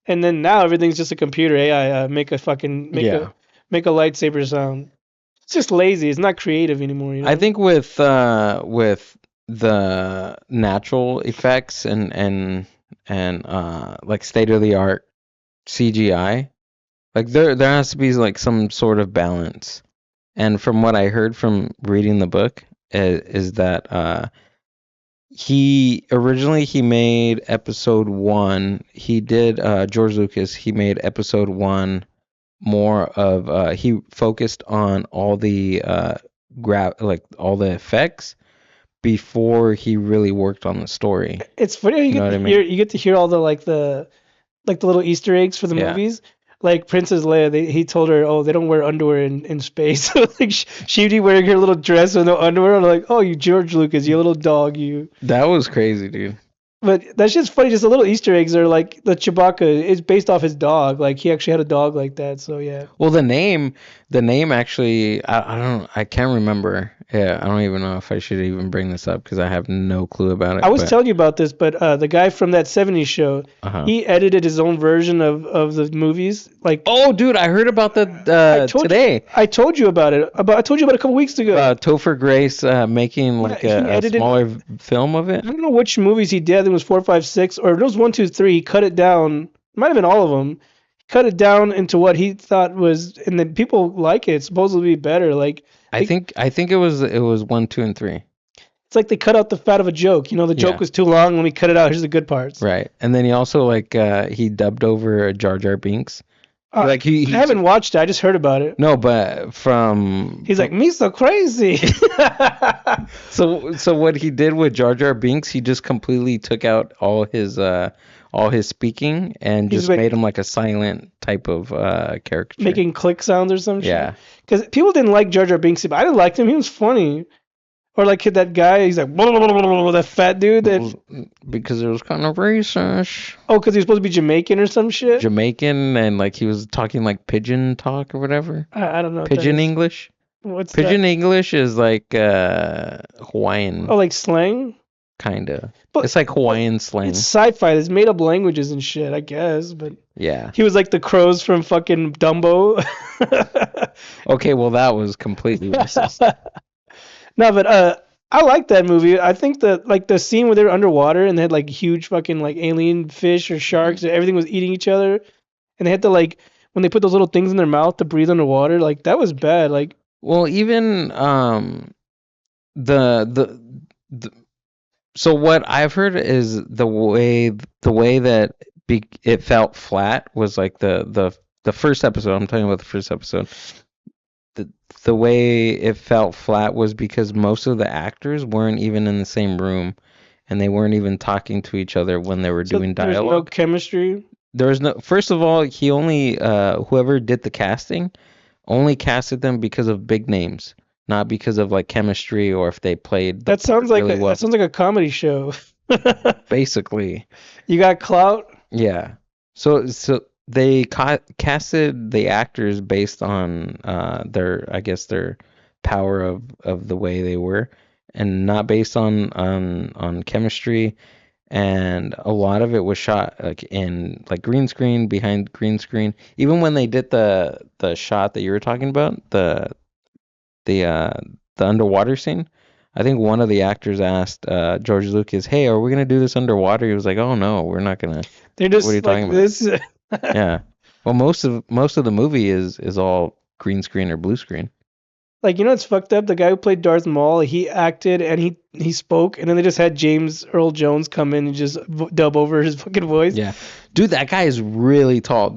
and then now everything's just a computer AI. Make a fucking Yeah. make a lightsaber sound. It's just lazy. It's not creative anymore. I think with the natural effects and like state of the art CGI, like there has to be like some sort of balance. And from what I heard from reading the book is that he made episode 1. He did George Lucas. He made episode 1 more of he focused on all the like all the effects before he really worked on the story. it's funny how You know what I mean? you get to hear all the like the little Easter eggs for the Yeah. movies. Like Princess Leia, he told her, oh, they don't wear underwear in space. Like she'd be wearing her little dress with no underwear. I'm like, oh, you George Lucas, you little dog, you. That was crazy, dude. But that's just funny. Just the little Easter eggs are like the Chewbacca is based off his dog. Like he actually had a dog like that. So yeah. Well, the name actually, I can't remember. Yeah, I don't even know if I should even bring this up because I have no clue about I it. was But telling you about this, but the guy from that '70s show, uh-huh. he edited his own version of the movies. Like Oh, dude, I heard about that I told today. I told you about it. I told you about it a couple weeks ago. Topher Grace making Yeah, like he a edited. smaller film of I it. don't know which movies he did. I think it was 4, 5, 6, or it was 1, 2, 3. He cut it down. Might have been all of them. He cut it down into what he thought was, and then people like it. It's supposed to be better. Like I think it was 1, 2, and 3. it's like they cut out the fat of a joke. The joke Yeah, was too long. Let me cut it out. Here's the good parts. right. And then he also like he dubbed over Jar Jar Binks. Like I haven't watched it. I just heard about it. no, but He's like, me so crazy. so what he did with Jar Jar Binks, he just completely took out all his speaking and He's just like made him like a silent type of caricature. making click sounds or some shit. Yeah. Because people didn't like Jar Jar Binks, but I didn't like him. He was funny. Or like that guy, he's like that fat dude that Because it was kind of racist. because he was supposed to be Jamaican or some shit. Jamaican and like he was talking like pigeon talk or whatever. I don't know what Pigeon that is. English. What's Pigeon that? English is like Hawaiian Oh, like slang? kind of. But It's like Hawaiian slang. it's sci-fi. There's made up languages and shit, I guess. But Yeah. he was like the crows from fucking Dumbo. Okay, well that was completely racist. No, but I like that movie. I think that like the scene where they were underwater and they had like huge fucking like alien fish or sharks and everything was eating each other, and they had to like when they put those little things in their mouth to breathe underwater, like that was bad. Like Well, even the so what I've heard is the way that it felt flat was like the first episode. I'm talking about the first episode. the the way it felt flat was because most of the actors weren't even in the same room and they weren't even talking to each other when they were So doing there's no dialogue. chemistry. There was no, first of all, he only whoever did the casting only casted them because of big names, not because of like chemistry or if they played the part really That well. sounds like a comedy show. Basically, You got clout. yeah. So they casted the actors based on their, I guess, their power of the way they were, and not based on chemistry. And a lot of it was shot like in like green screen, behind green screen. Even when they did the shot that you were talking about, the uh the underwater scene, I think one of the actors asked George Lucas, "Hey, are we gonna do this underwater?" He was like, "Oh no, we're not gonna." They're What are you just like talking about? this. Yeah. Well, most of the movie is all green screen or blue screen. Like, you know, it's fucked up. The guy who played Darth Maul, he acted and he spoke, and then they just had James Earl Jones come in and just dub over his fucking voice. Yeah. Dude, that guy is really tall.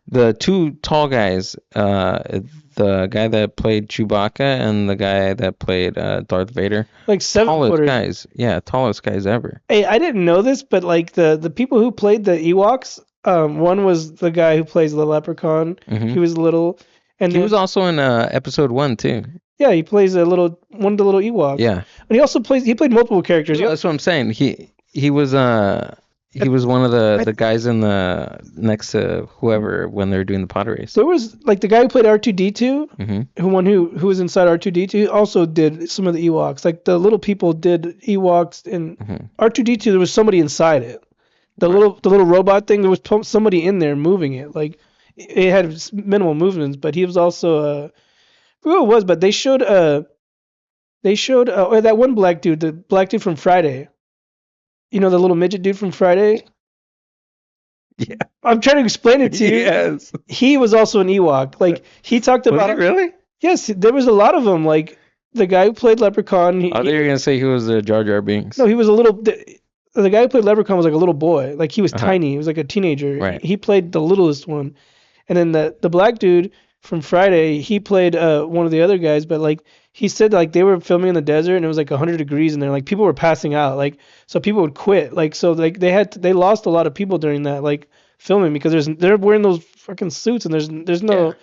The two tall guys, the guy that played Chewbacca and the guy that played Darth Vader, Like seven tallest footers. guys. Yeah, tallest guys ever. Hey, I didn't know this, but like the people who played the Ewoks, one was the guy who plays the Leprechaun. He Hmm. was little, and He was then also in episode 1 too. yeah, he plays a little one of the little Ewoks, Yeah. and he played multiple characters. No, that's what I'm saying. He was one of I, the guys in the next to whoever when they were doing the pod race. there was like the guy who played R2D2, Hmm. who was inside R2D2, also did some of the Ewoks. Like the little people did Ewoks, and Hmm. R2D2 there was somebody inside it. Right. The little robot thing, there was somebody in there moving it. Like it had minimal movements, but he was also who it was, but they showed oh, that one black dude, the black dude from Friday. You know the little midget dude from Friday. Yeah. I'm trying to explain it to you. Yes. He was also an Ewok. Like he talked Was he about. really? Yes, there was a lot of them. Like the guy who played Leprechaun. I thought you were gonna say he was Jar Jar Binks. No, he was a little. The guy who played Leprechaun was like a little boy. Like he was Uh-huh. tiny. He was like a teenager. Right. He played the littlest one. And then the black dude from Friday, he played one of the other guys. But like he said, like they were filming in the desert and it was like 100 degrees and there. Like people were passing out. Like so people would quit. Like so like they lost a lot of people during that like filming because they're wearing those fucking suits and there's Yeah. no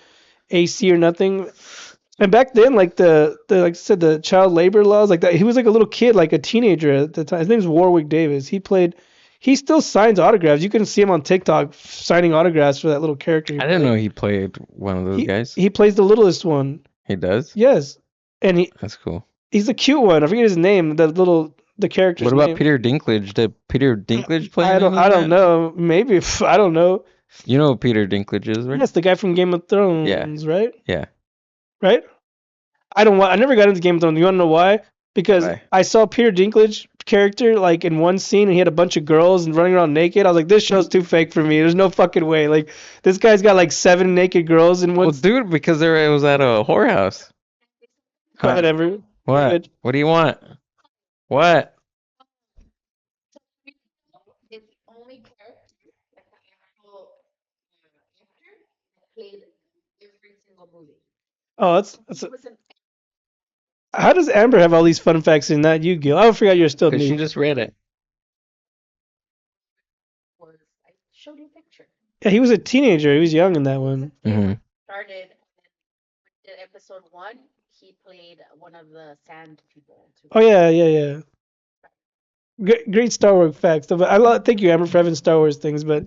AC or nothing. And back then, like the like I said, the child labor laws, like that, he was like a little kid, like a teenager at the time. His name's Warwick Davis. He still signs autographs. You can see him on TikTok signing autographs for that little character he I didn't played. know he played one of those guys. He plays the littlest one. He does? Yes, and That's cool. he's a cute one. I forget his name. The character's What about name. Peter Dinklage? Did Peter Dinklage play I anything I in don't that? know. Maybe I don't know. You know who Peter Dinklage is, right? Yes, the guy from Game of Yeah. Thrones, right? Yeah. Right? I never got into Game of Thrones. You wanna know why? Because Why? I saw Peter Dinklage character like in one scene and he had a bunch of girls and running around naked. I was like, this show's too fake for me. There's no fucking way. Like this guy's got like 7 naked girls in Well, one. dude, because it was at a whorehouse. Huh? Whatever. What? Good. What do you want? What? Oh, that's. How does Amber have all these fun facts and not you, Gil? I forgot you're still Because she new. just read it. Yeah, he was a teenager. He was young in that one. Hmm. Oh yeah, yeah, yeah. Great Star Wars facts. But thank you, Amber, for having Star Wars things. But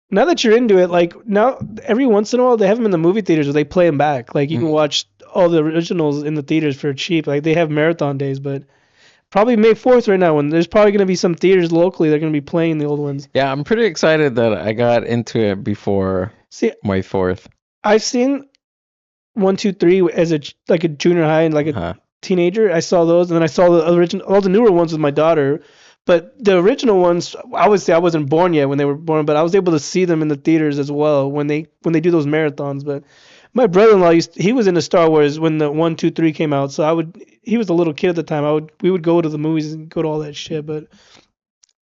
now that you're into it, like now every once in a while they have them in the movie theaters where they play them back. Like you can watch all the originals in the theaters for cheap. Like they have marathon days, but probably May 4th right now when there's probably going to be some theaters locally that are going to be playing the old ones. Yeah, I'm pretty excited that I got into it before See, my fourth. I've seen 1, 2, 3 as like a junior high and like a Uh-huh. teenager. I saw those, and then I saw the original, all the newer ones with my daughter. But the original ones, I would say I wasn't born yet when they were born, but I was able to see them in the theaters as well when they do those marathons. But my brother-in-law he was into Star Wars when the 1, 2, 3 came out, so he was a little kid at the time. We would go to the movies and go to all that shit. But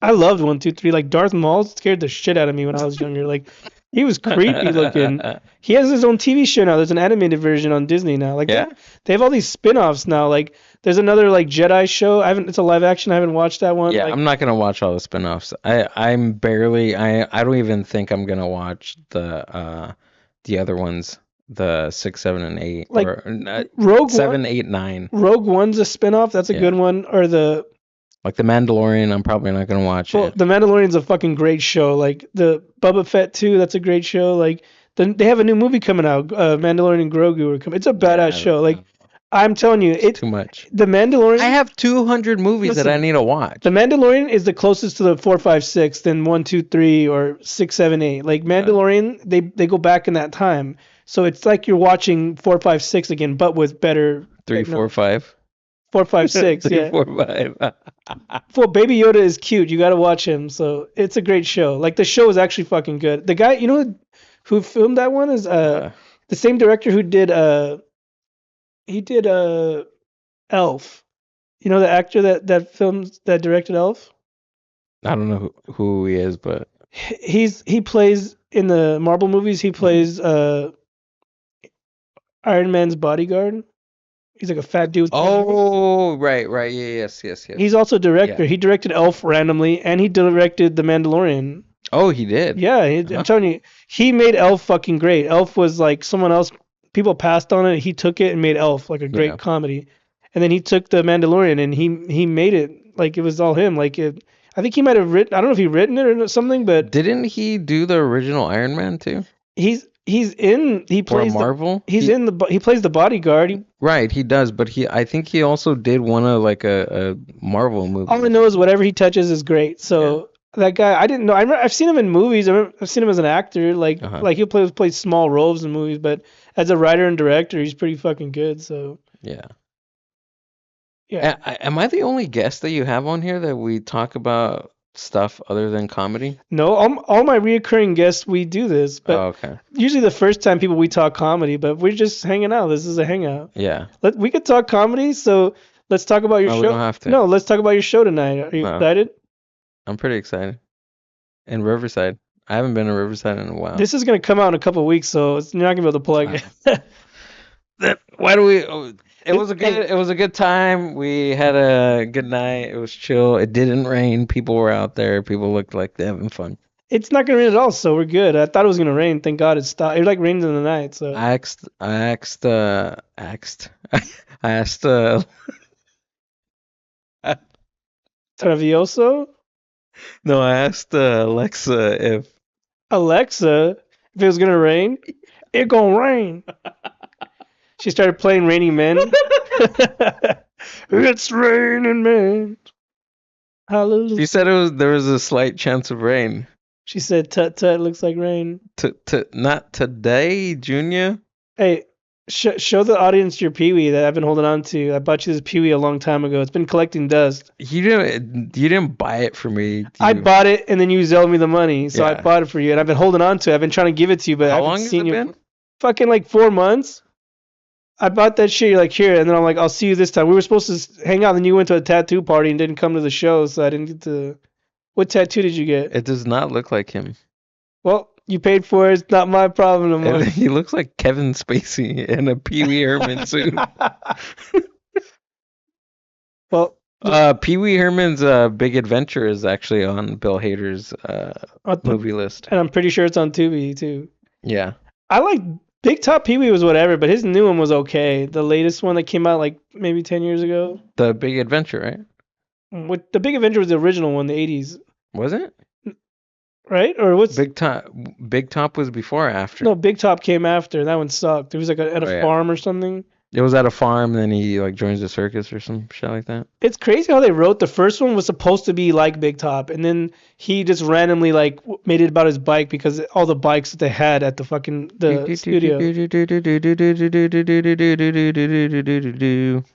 I loved 1, 2, 3. Like Darth Maul scared the shit out of me when I was younger. Like He was creepy looking. He has his own TV show now. There's an animated version on Disney now. Like Yeah? they have all these spin-offs now. Like there's another like Jedi show. I haven't. It's a live action. I haven't watched that one. Yeah, Like I'm not gonna watch all the spin-offs. I don't even think I'm gonna watch the other ones, the 6, 7, and 8, like or Rogue One. 7, 8, 9. Rogue One's a spin-off. That's a Yeah. good one. Or Like the Mandalorian, I'm probably not gonna watch well, it. the Mandalorian's a fucking great show. Like the Boba Fett too. That's a great show. Like they have a new movie coming out. Mandalorian and Grogu are coming. It's a badass show. Like I'm telling you, It's too much. the Mandalorian. I have 200 movies that I Listen, need to watch. The Mandalorian is the closest to the 4, 5, 6 than 1, 2, 3 or 6, 7, 8. Like Mandalorian, they go back in that time, so it's like you're watching 4, 5, 6 again, but with better 3, 4, 5. 4, 5, 6. 3, Yeah. 4, 5. Well, Baby Yoda is cute. You got to watch him. So it's a great show. Like the show is actually fucking good. The guy, you know, who filmed that one is the same director who did he did Elf. You know the actor that directed Elf? I don't know who he is, but He plays in the Marvel movies. He plays Iron Man's bodyguard. He's like a fat dude. oh, right, yeah, yes. He's also a director. Yeah. He directed Elf randomly, and he directed The Mandalorian. Oh, he did. Yeah, I'm telling you, he made Elf fucking great. Elf was like someone else. People passed on it. He took it and made Elf like a great Yeah. comedy. And then he took The Mandalorian and he made it like it was all him. Like I think he might have written. I don't know if he written it or something, but Didn't he do the original Iron Man too? he Or plays Marvel? he plays the bodyguard. Right, he does, but I think he also did one of like a Marvel movie. All I know is whatever he touches is great. So that guy, I didn't know. I've seen him in movies. I've seen him as an actor. Like he'll play small roles in movies, but as a writer and director, he's pretty fucking good. So Yeah. yeah. Am I the only guest that you have on here that we talk about stuff other than comedy? No, all my reoccurring guests we do this, but okay. usually the first time people we talk comedy, but we're just hanging out. This is a hangout. Yeah. We could talk comedy. So let's talk about your No, show. we don't have to. No, let's talk about your show tonight. Are you excited? I'm pretty excited. In Riverside. I haven't been to Riverside in a while. This is gonna come out in a couple of weeks, so you're not gonna be able to plug it. Why do we? It was a good time. We had a good night. It was chill. It didn't rain. People were out there. People looked like they're having fun. It's not gonna rain at all, so we're good. I thought it was gonna rain. Thank God it stopped. It like rained in the night. So I asked Travioso, no, I asked Alexa if Alexa, if it was gonna rain, it gonna rain. She started playing Raining Men. It's raining men. Hallelujah. she said there was a slight chance of rain. She said, "Tut tut, looks like rain." Not today, Junior. Hey, show the audience your Pee-wee that I've been holding on to. I bought you this Pee-wee a long time ago. It's been collecting dust. You didn't buy it for me. I bought it and then you Zelled me the money, so I Yeah. bought it for you, and I've been holding on to it. I've been trying to give it to you, but I How haven't long has seen it you. been? Fucking like 4 months. I bought that shit. You're like, here, and then I'm like, I'll see you this time. We were supposed to hang out, and then you went to a tattoo party and didn't come to the show, so I didn't get to. What tattoo did you get? It does not look like him. Well, you paid for it. It's not my problem no more. He looks like Kevin Spacey in a Pee Wee Herman suit. Well, Pee Wee Herman's Big Adventure is actually on Bill Hader's movie list. and I'm pretty sure it's on Tubi too. Yeah. I like Big Top Pee-wee was whatever, but his new one was okay. The latest one that came out like maybe 10 years ago. The Big Adventure, right? What the Big Adventure was the original one, the 80s, Was it? right? Or what's Big Top was before or after? No, Big Top came after. That one sucked. It was like at a yeah. farm or something. It was at a farm, then he like joins the circus or some shit like that. It's crazy how they wrote the first one was supposed to be like Big Top, and then he just randomly like made it about his bike because all the bikes that they had at the studio.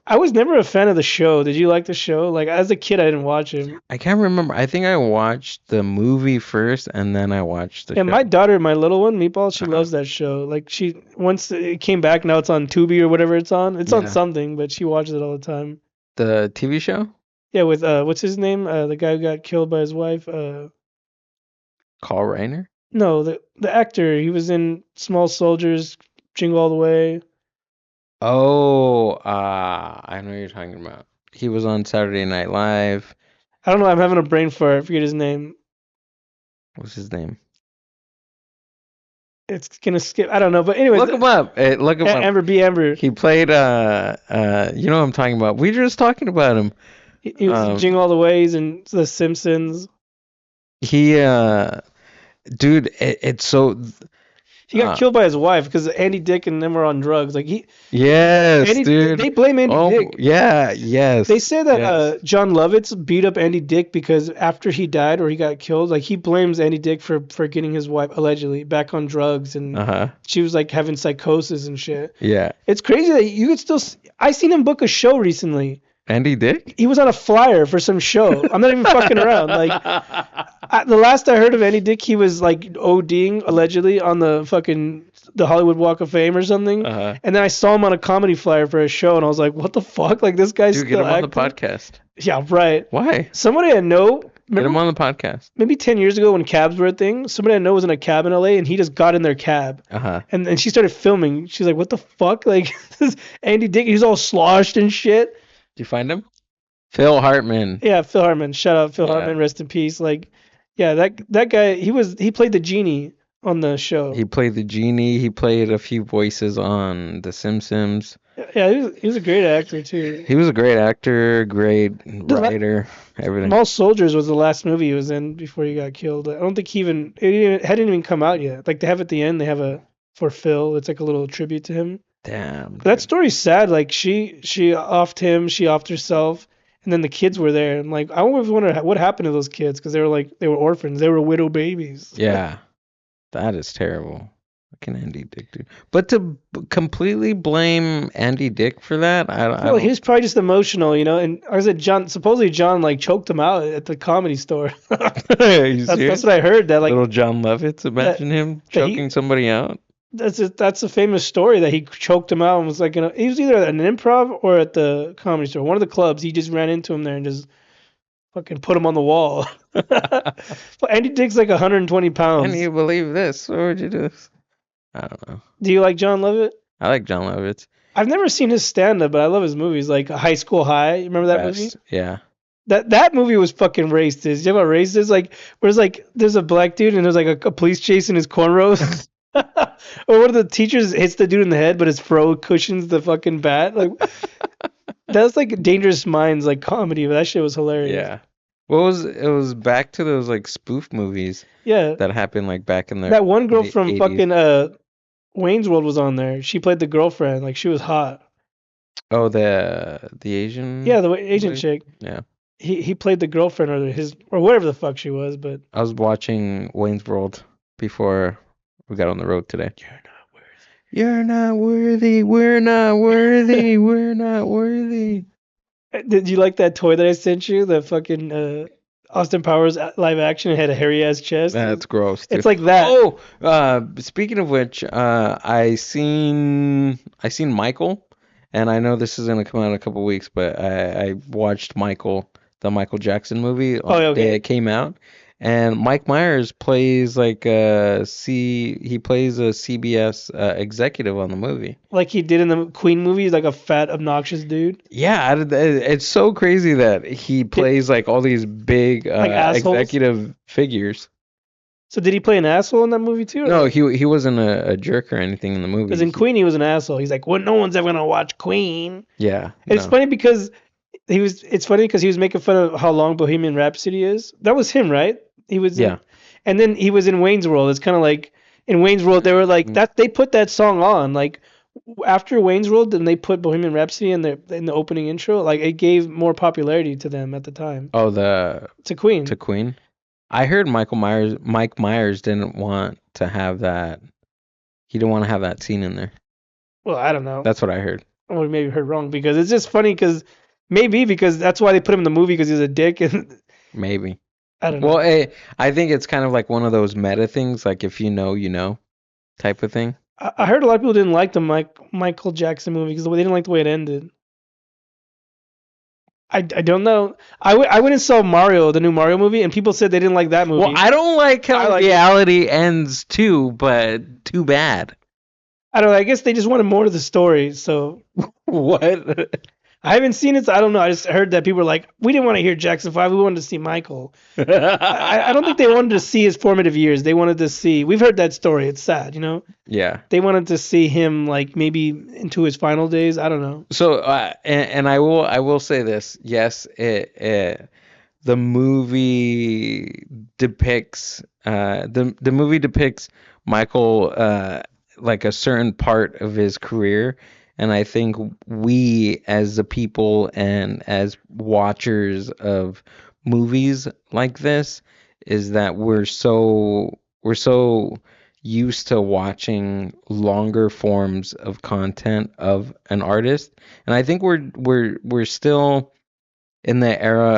I was never a fan of the show. Did you like the show? Like as a kid, I didn't watch it. I can't remember. I think I watched the movie first, and then I watched the show. And my daughter, my little one, Meatball, she loves that show. Like once it came back, now it's on Tubi or whatever it's on. It's on something, but she watches it all the time. The TV show? Yeah, with what's his name? The guy who got killed by his wife. Carl Reiner? No, the The actor, he was in Small Soldiers, Jingle All the Way. Oh, I know what you're talking about. He was on Saturday Night Live. I don't know. I'm having a brain fart. I forget his name. What's his name? It's gonna skip. I don't know. But anyways, Look him up. Look him up. Amber B. Amber. He played you know what I'm talking about. We were just talking about him. He was in Jingle All the Ways and The Simpsons. He dude, it's so He got killed by his wife because Andy Dick and them were on drugs. Like yes, Andy, dude. they blame Andy Dick. Yeah, yes. They say that yes. John Lovitz beat up Andy Dick because after he died or he got killed, like he blames Andy Dick for getting his wife allegedly back on drugs and she was like having psychosis and shit. Yeah. It's crazy that you could still. I seen him book a show recently. Andy Dick? He was on a flyer for some show. I'm not even fucking around. Like the last I heard of Andy Dick, he was like ODing allegedly on the Hollywood Walk of Fame or something. And then I saw him on a comedy flyer for a show, and I was like, "What the fuck? Like this guy's Dude, still get him acting?" on the podcast. Yeah, right. Why? Somebody I know. Get him on the podcast. Maybe 10 years ago when cabs were a thing, somebody I know was in a cab in LA and he just got in their cab. And she started filming. She's like, what the fuck? Like, this Andy Dick, he's all sloshed and shit. Did you find him? Phil Hartman. Yeah, Phil Hartman. Shout out Phil Hartman, rest in peace. Like, yeah, that guy, he played the genie on the show. He played the genie. He played a few voices on The Simpsons. Yeah, he was a great actor too. He was a great actor, great writer, everything. Small Soldiers was the last movie he was in before he got killed. I don't think it hadn't even come out yet. Like they have at the end, they have for Phil. It's like a little tribute to him. Damn. But that story's sad. Like she offed him, she offed herself, and then the kids were there. And like I always wonder what happened to those kids because they were orphans. They were widow babies. Yeah, that is terrible. Fucking Andy Dick, dude. But to completely blame Andy Dick for that, Well, he was probably just emotional, you know. And I said, supposedly John like choked him out at the Comedy Store. That's what I heard. That like little John Lovitz. Imagine him choking somebody out. That's a famous story that he choked him out and was like, he was either at an improv or at the Comedy Store, one of the clubs. He just ran into him there and just fucking put him on the wall. But Andy Dick's like 120 pounds. Can you believe this? What would you do? I don't know. Do you like John Lovitz? I like John Lovitz. I've never seen his stand-up, but I love his movies, like High School High. You remember that movie? Yeah. That movie was fucking racist. You know about racist? Like, where there's a black dude and there's like a police chasing his cornrows. Or one of the teachers hits the dude in the head, but his fro cushions the fucking bat. Like, that's like Dangerous Minds, like comedy, but that shit was hilarious. Yeah. It was back to those like spoof movies. Yeah. That happened like back in the That one girl from 80s. fucking Wayne's World was on there. She played the girlfriend. Like she was hot. Oh, the Asian. Yeah, the Asian chick. Yeah. He played the girlfriend or whatever the fuck she was. But I was watching Wayne's World before we got on the road today. You're not worthy. We're not worthy. We're not worthy. Did you like that toy that I sent you? The fucking Austin Powers live action. It had a hairy ass chest. That's gross. Dude. It's like that. Oh, speaking of which, I seen Michael, and I know this is gonna come out in a couple weeks, but I watched Michael, the Michael Jackson movie on the day it came out, and Mike Myers plays he plays a CBS executive on the movie. Like he did in the Queen movie, like a fat, obnoxious dude. Yeah, it's so crazy that he plays like all these big executive figures. So did he play an asshole in that movie too? No, he wasn't a jerk or anything in the movie. Because in Queen he was an asshole. He's like, well, no one's ever gonna watch Queen. Yeah. It's funny because he was making fun of how long Bohemian Rhapsody is. That was him, right? He was and then he was in Wayne's World. It's kind of like in Wayne's World they were like that. They put that song on like after Wayne's World, then they put Bohemian Rhapsody in the opening intro. Like it gave more popularity to them at the time. Oh, to Queen. To Queen. I heard Mike Myers didn't want to have that. He didn't want to have that scene in there. Well, I don't know. That's what I heard. Or maybe heard wrong because it's just funny because that's why they put him in the movie because he's a dick and maybe. I don't know. Well, I think it's kind of like one of those meta things, like if you know, type of thing. I heard a lot of people didn't like the Michael Jackson movie because they didn't like the way it ended. I don't know. I went and saw Mario, the new Mario movie, and people said they didn't like that Well, movie. I don't like I how like it. reality ends too, but too bad. I don't know. I guess they just wanted more of the story. So What? I haven't seen it. So I don't know. I just heard that people were like, we didn't want to hear Jackson 5. We wanted to see Michael. I don't think they wanted to see his formative years. They wanted to see. We've heard that story. It's sad, you know. Yeah. They wanted to see him like maybe into his final days. I don't know. So, and I will say this. Yes, the movie depicts the movie depicts Michael like a certain part of his career, and I think we as the people and as watchers of movies like this is that we're so used to watching longer forms of content of an artist, and I think we're still in the era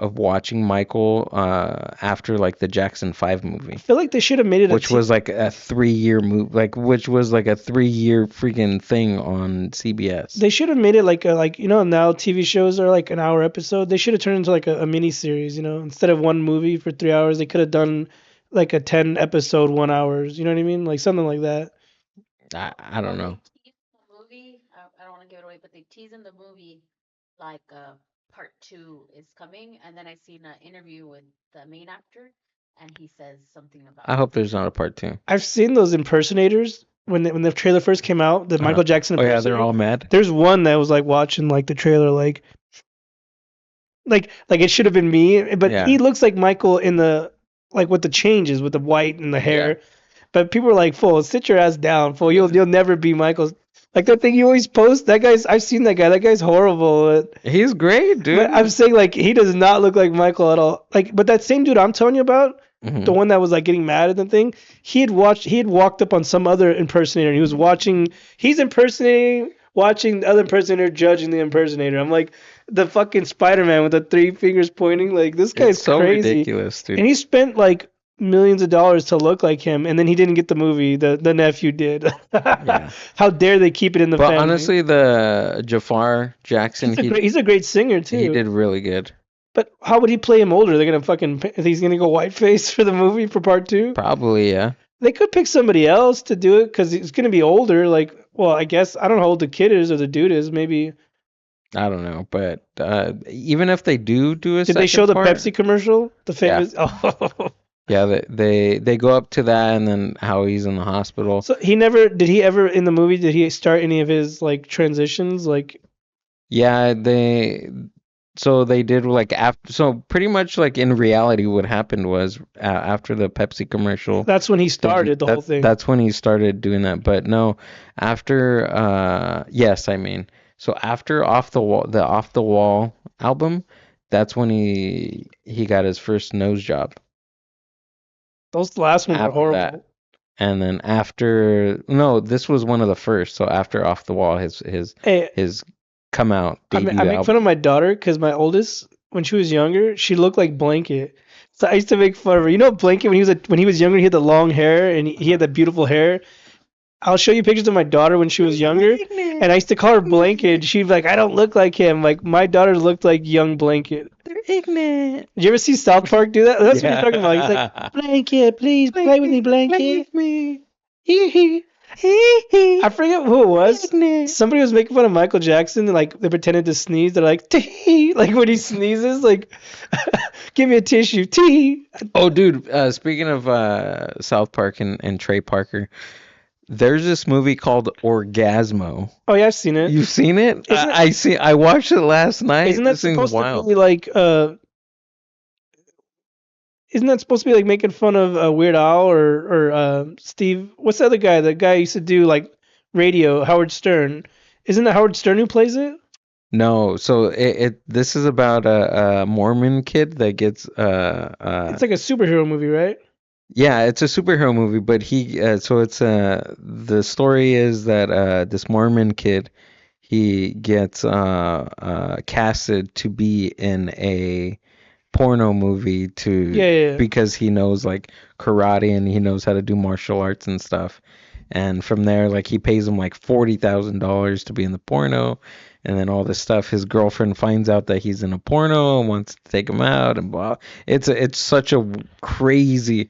of watching Michael after like the Jackson 5 I movie, feel like they should have made it a which was like a 3 year move, like which was like a 3 year freaking thing on CBS. They should have made it like a like you know now TV shows are like an hour episode. They should have turned into like a mini series. You know, instead of one movie for 3 hours, they could have done like a 10 episode 1 hours. You know what I mean? Like something like that. I don't Well, know. they tease in the movie. I don't want to give it away, but they tease in the movie like part two is coming, and then I seen an interview with the main actor, and he says something about I hope there's not a part two. I've seen those impersonators when the trailer first came out. The Uh, Michael Jackson oh yeah, they're impersonator. all mad. There's one that was like watching like the trailer like it should have been me, but Yeah, he looks like Michael in the like with the changes with the white and the yeah. hair. But people are like, "Fool, sit your ass down, fool. You'll never be Michael." Like that thing you always post. That guy's I've seen that guy. That guy's horrible. He's great, But I'm dude. saying like he does not look like Michael at all. Like, but that same dude I'm telling you about, the Hmm. one that was like getting mad at the thing, he had walked up on some other impersonator and he was watching. He's impersonating, watching the other impersonator judging the impersonator. I'm like the fucking Spider-Man with the three fingers pointing. Like this It's guy's so crazy. ridiculous, dude. And he spent like millions of dollars to look like him, and then he didn't get the movie. The nephew did. Yeah. How dare they keep it in the But family? honestly, the Jafar Jackson, He's a great singer he too. did really good. But how would he play him older? They're gonna fucking. He's gonna go whiteface for the movie for part two. Probably, yeah. They could pick somebody else to do it because he's gonna be older. Like, well, I guess I don't know how old the kid is or the dude is. Maybe I don't know, but even if they do a did they show second the part, Pepsi commercial? The yeah, famous. Oh, yeah, they go up to that and then how he's in the hospital. so he never did he ever in the movie? Did he start any of his like transitions? Like Yeah, they did like after, so pretty much like in reality what happened was after the Pepsi commercial, that's when he started the whole thing. that's when he started doing that. But no, after yes, I mean, so after Off the Wall album, that's when he got his first nose job. Those last ones were After that, horrible. and then after, no, this was one of the first. So after Off the Wall, Hey, his come out I debut make fun album. of my daughter because my oldest, when she was younger, she looked like Blanket. So I used to make fun of her. You know, Blanket when he was younger, he had the long hair and he had that beautiful hair. I'll show you pictures of my daughter when she was younger, and I used to call her Blanket. She'd be like, "I don't look like him." Like my daughter looked like young Blanket. They're ignorant. Did you ever see South Park do that? That's what you're talking about. He's like, Yeah. "Blanket, please play with me, Play Blanket." with me. Hee hee. I forget who it was. Ignorant. Somebody was making fun of Michael Jackson. Like they pretended to sneeze. They're like, "Tee," like when he sneezes, like, "Give me a tissue." Tee. Oh, dude. Speaking of South Park and Trey Parker, there's this movie called Orgasmo. Oh yeah, I've seen it. You've seen it? Isn't it- I see. I watched it last night. Isn't that This thing's supposed to wild. be like Isn't that supposed to be like making fun of Weird Al or Steve? What's the other guy? The guy who used to do like radio, Howard Stern. Isn't that Howard Stern who plays it? No, so this is about a Mormon kid that gets It's like a superhero movie, right? yeah, it's a superhero movie, but so it's the story is that this Mormon kid, he gets casted to be in a porno movie Yeah, yeah, yeah. because he knows like karate and he knows how to do martial arts and stuff. And from there, like he pays him like $40,000 to be in the porno, and then all this stuff. His girlfriend finds out that he's in a porno and wants to take him out, and blah. It's such a crazy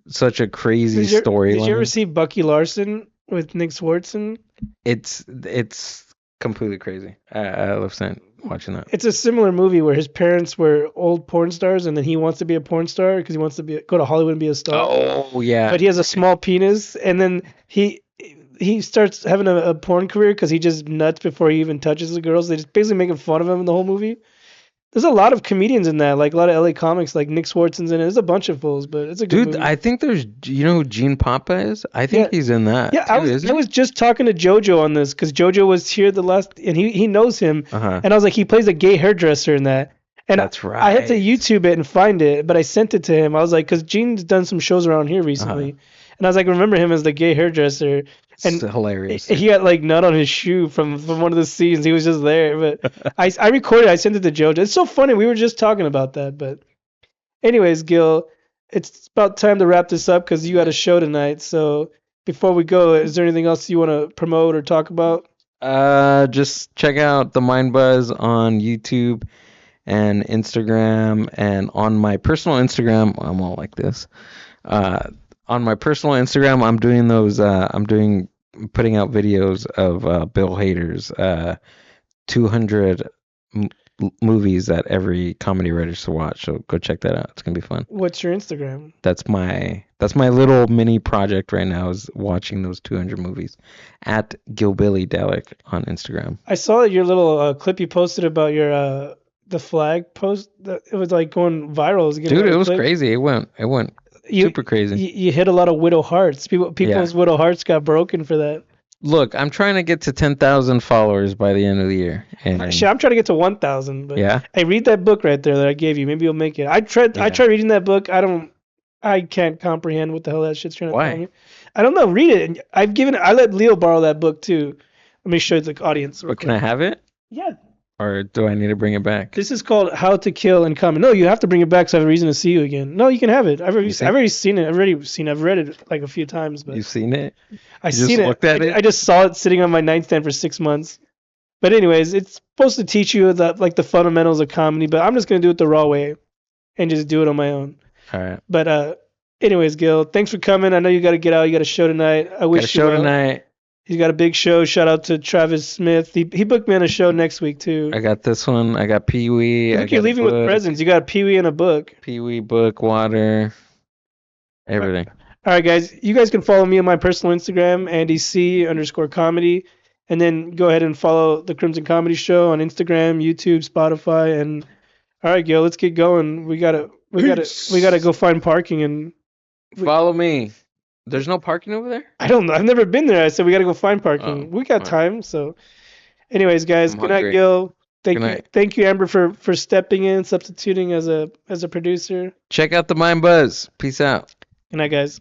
Did you ever storyline. see Bucky Larson with Nick Swartzen? It's completely crazy. I love watching that. It's a similar movie where his parents were old porn stars, and then he wants to be a porn star because he wants to go to Hollywood and be a star. Oh yeah. But he has a small penis, and then he starts having a porn career because he just nuts before he even touches the girls. They just basically making fun of him in the whole movie. There's a lot of comedians in that, like a lot of LA comics, like Nick Swartzen's in it. There's a bunch of fools, but it's a good Dude, movie. I think there's, you know who Gene Papa is? I think Yeah. he's in that Yeah, too, I isn't he? was just talking to JoJo on this because JoJo was here the last, and he knows him, Uh-huh. and I was like, he plays a gay hairdresser in that, and That's right. I had to YouTube it and find it, but I sent it to him. I was like, because Gene's done some shows around here recently, and I was like, remember him as the gay hairdresser, It's and hilarious. he got like nut on his shoe from one of the scenes. He was just there, but I recorded. I sent it to JoJo. It's so funny. We were just talking about that, but anyways, Gil, it's about time to wrap this up because you got a show tonight. So before we go, is there anything else you want to promote or talk about? Just check out the Mind Buzz on YouTube and Instagram, and on my personal Instagram, I'm all like this. On my personal Instagram, I'm doing those. Putting out videos of Bill Hader's 200 movies that every comedy writer should watch. So go check that out. It's gonna be fun. What's your Instagram? That's my little mini project right now, is watching those 200 movies at Gilbilly Delic on Instagram. I saw your little clip you posted about your the flag post. It was like going viral. It was getting a Dude, lot it of was clicks. crazy. It went super crazy. You hit a lot of widow hearts. People's widow hearts got broken for that. Look, I'm trying to get to 10,000 followers by the end of the year. And Shit, I'm trying to get to 1,000. But yeah, hey, read that book right there that I gave you. Maybe you'll make it. I tried reading that book. I can't comprehend what the hell that shit's trying to Why? tell me. I don't know. Read it. And I let Leo borrow that book too. Let me show the audience. real but can I quick. have it? Yeah. Or do I need to bring it back? This is called How to Kill and Come. No, you have to bring it back so I have a reason to see you again. No, you can have it. I've already seen it. I've read it like a few times, but You've seen it? I You just seen it. looked at it? I just saw it sitting on my nightstand for 6 months. But anyways, it's supposed to teach you the fundamentals of comedy, but I'm just gonna do it the raw way and just do it on my own. All right. But anyways, Gil, thanks for coming. I know you got to get out. You got a show tonight. I wish Got a show you well. tonight. He's got a big show. Shout out to Travis Smith. He booked me on a show next week too. I got this one. I got Pee Wee. I think you're leaving with presents. You got a Pee Wee and a book. Pee Wee book, water, everything. All right, guys. You guys can follow me on my personal Instagram, AndyC_comedy, and then go ahead and follow the Crimson Comedy Show on Instagram, YouTube, Spotify, and all right, Gil, let's get going. We gotta go find parking, and Follow me. There's no parking over there? I don't know. I've never been there. I said we gotta go find parking. Oh, We got all right. time, so. Anyways, guys, I'm good night, hungry. Gil. Good night. Thank you, Amber, for stepping in, substituting as a producer. Check out the Mind Buzz. Peace out. Good night, guys.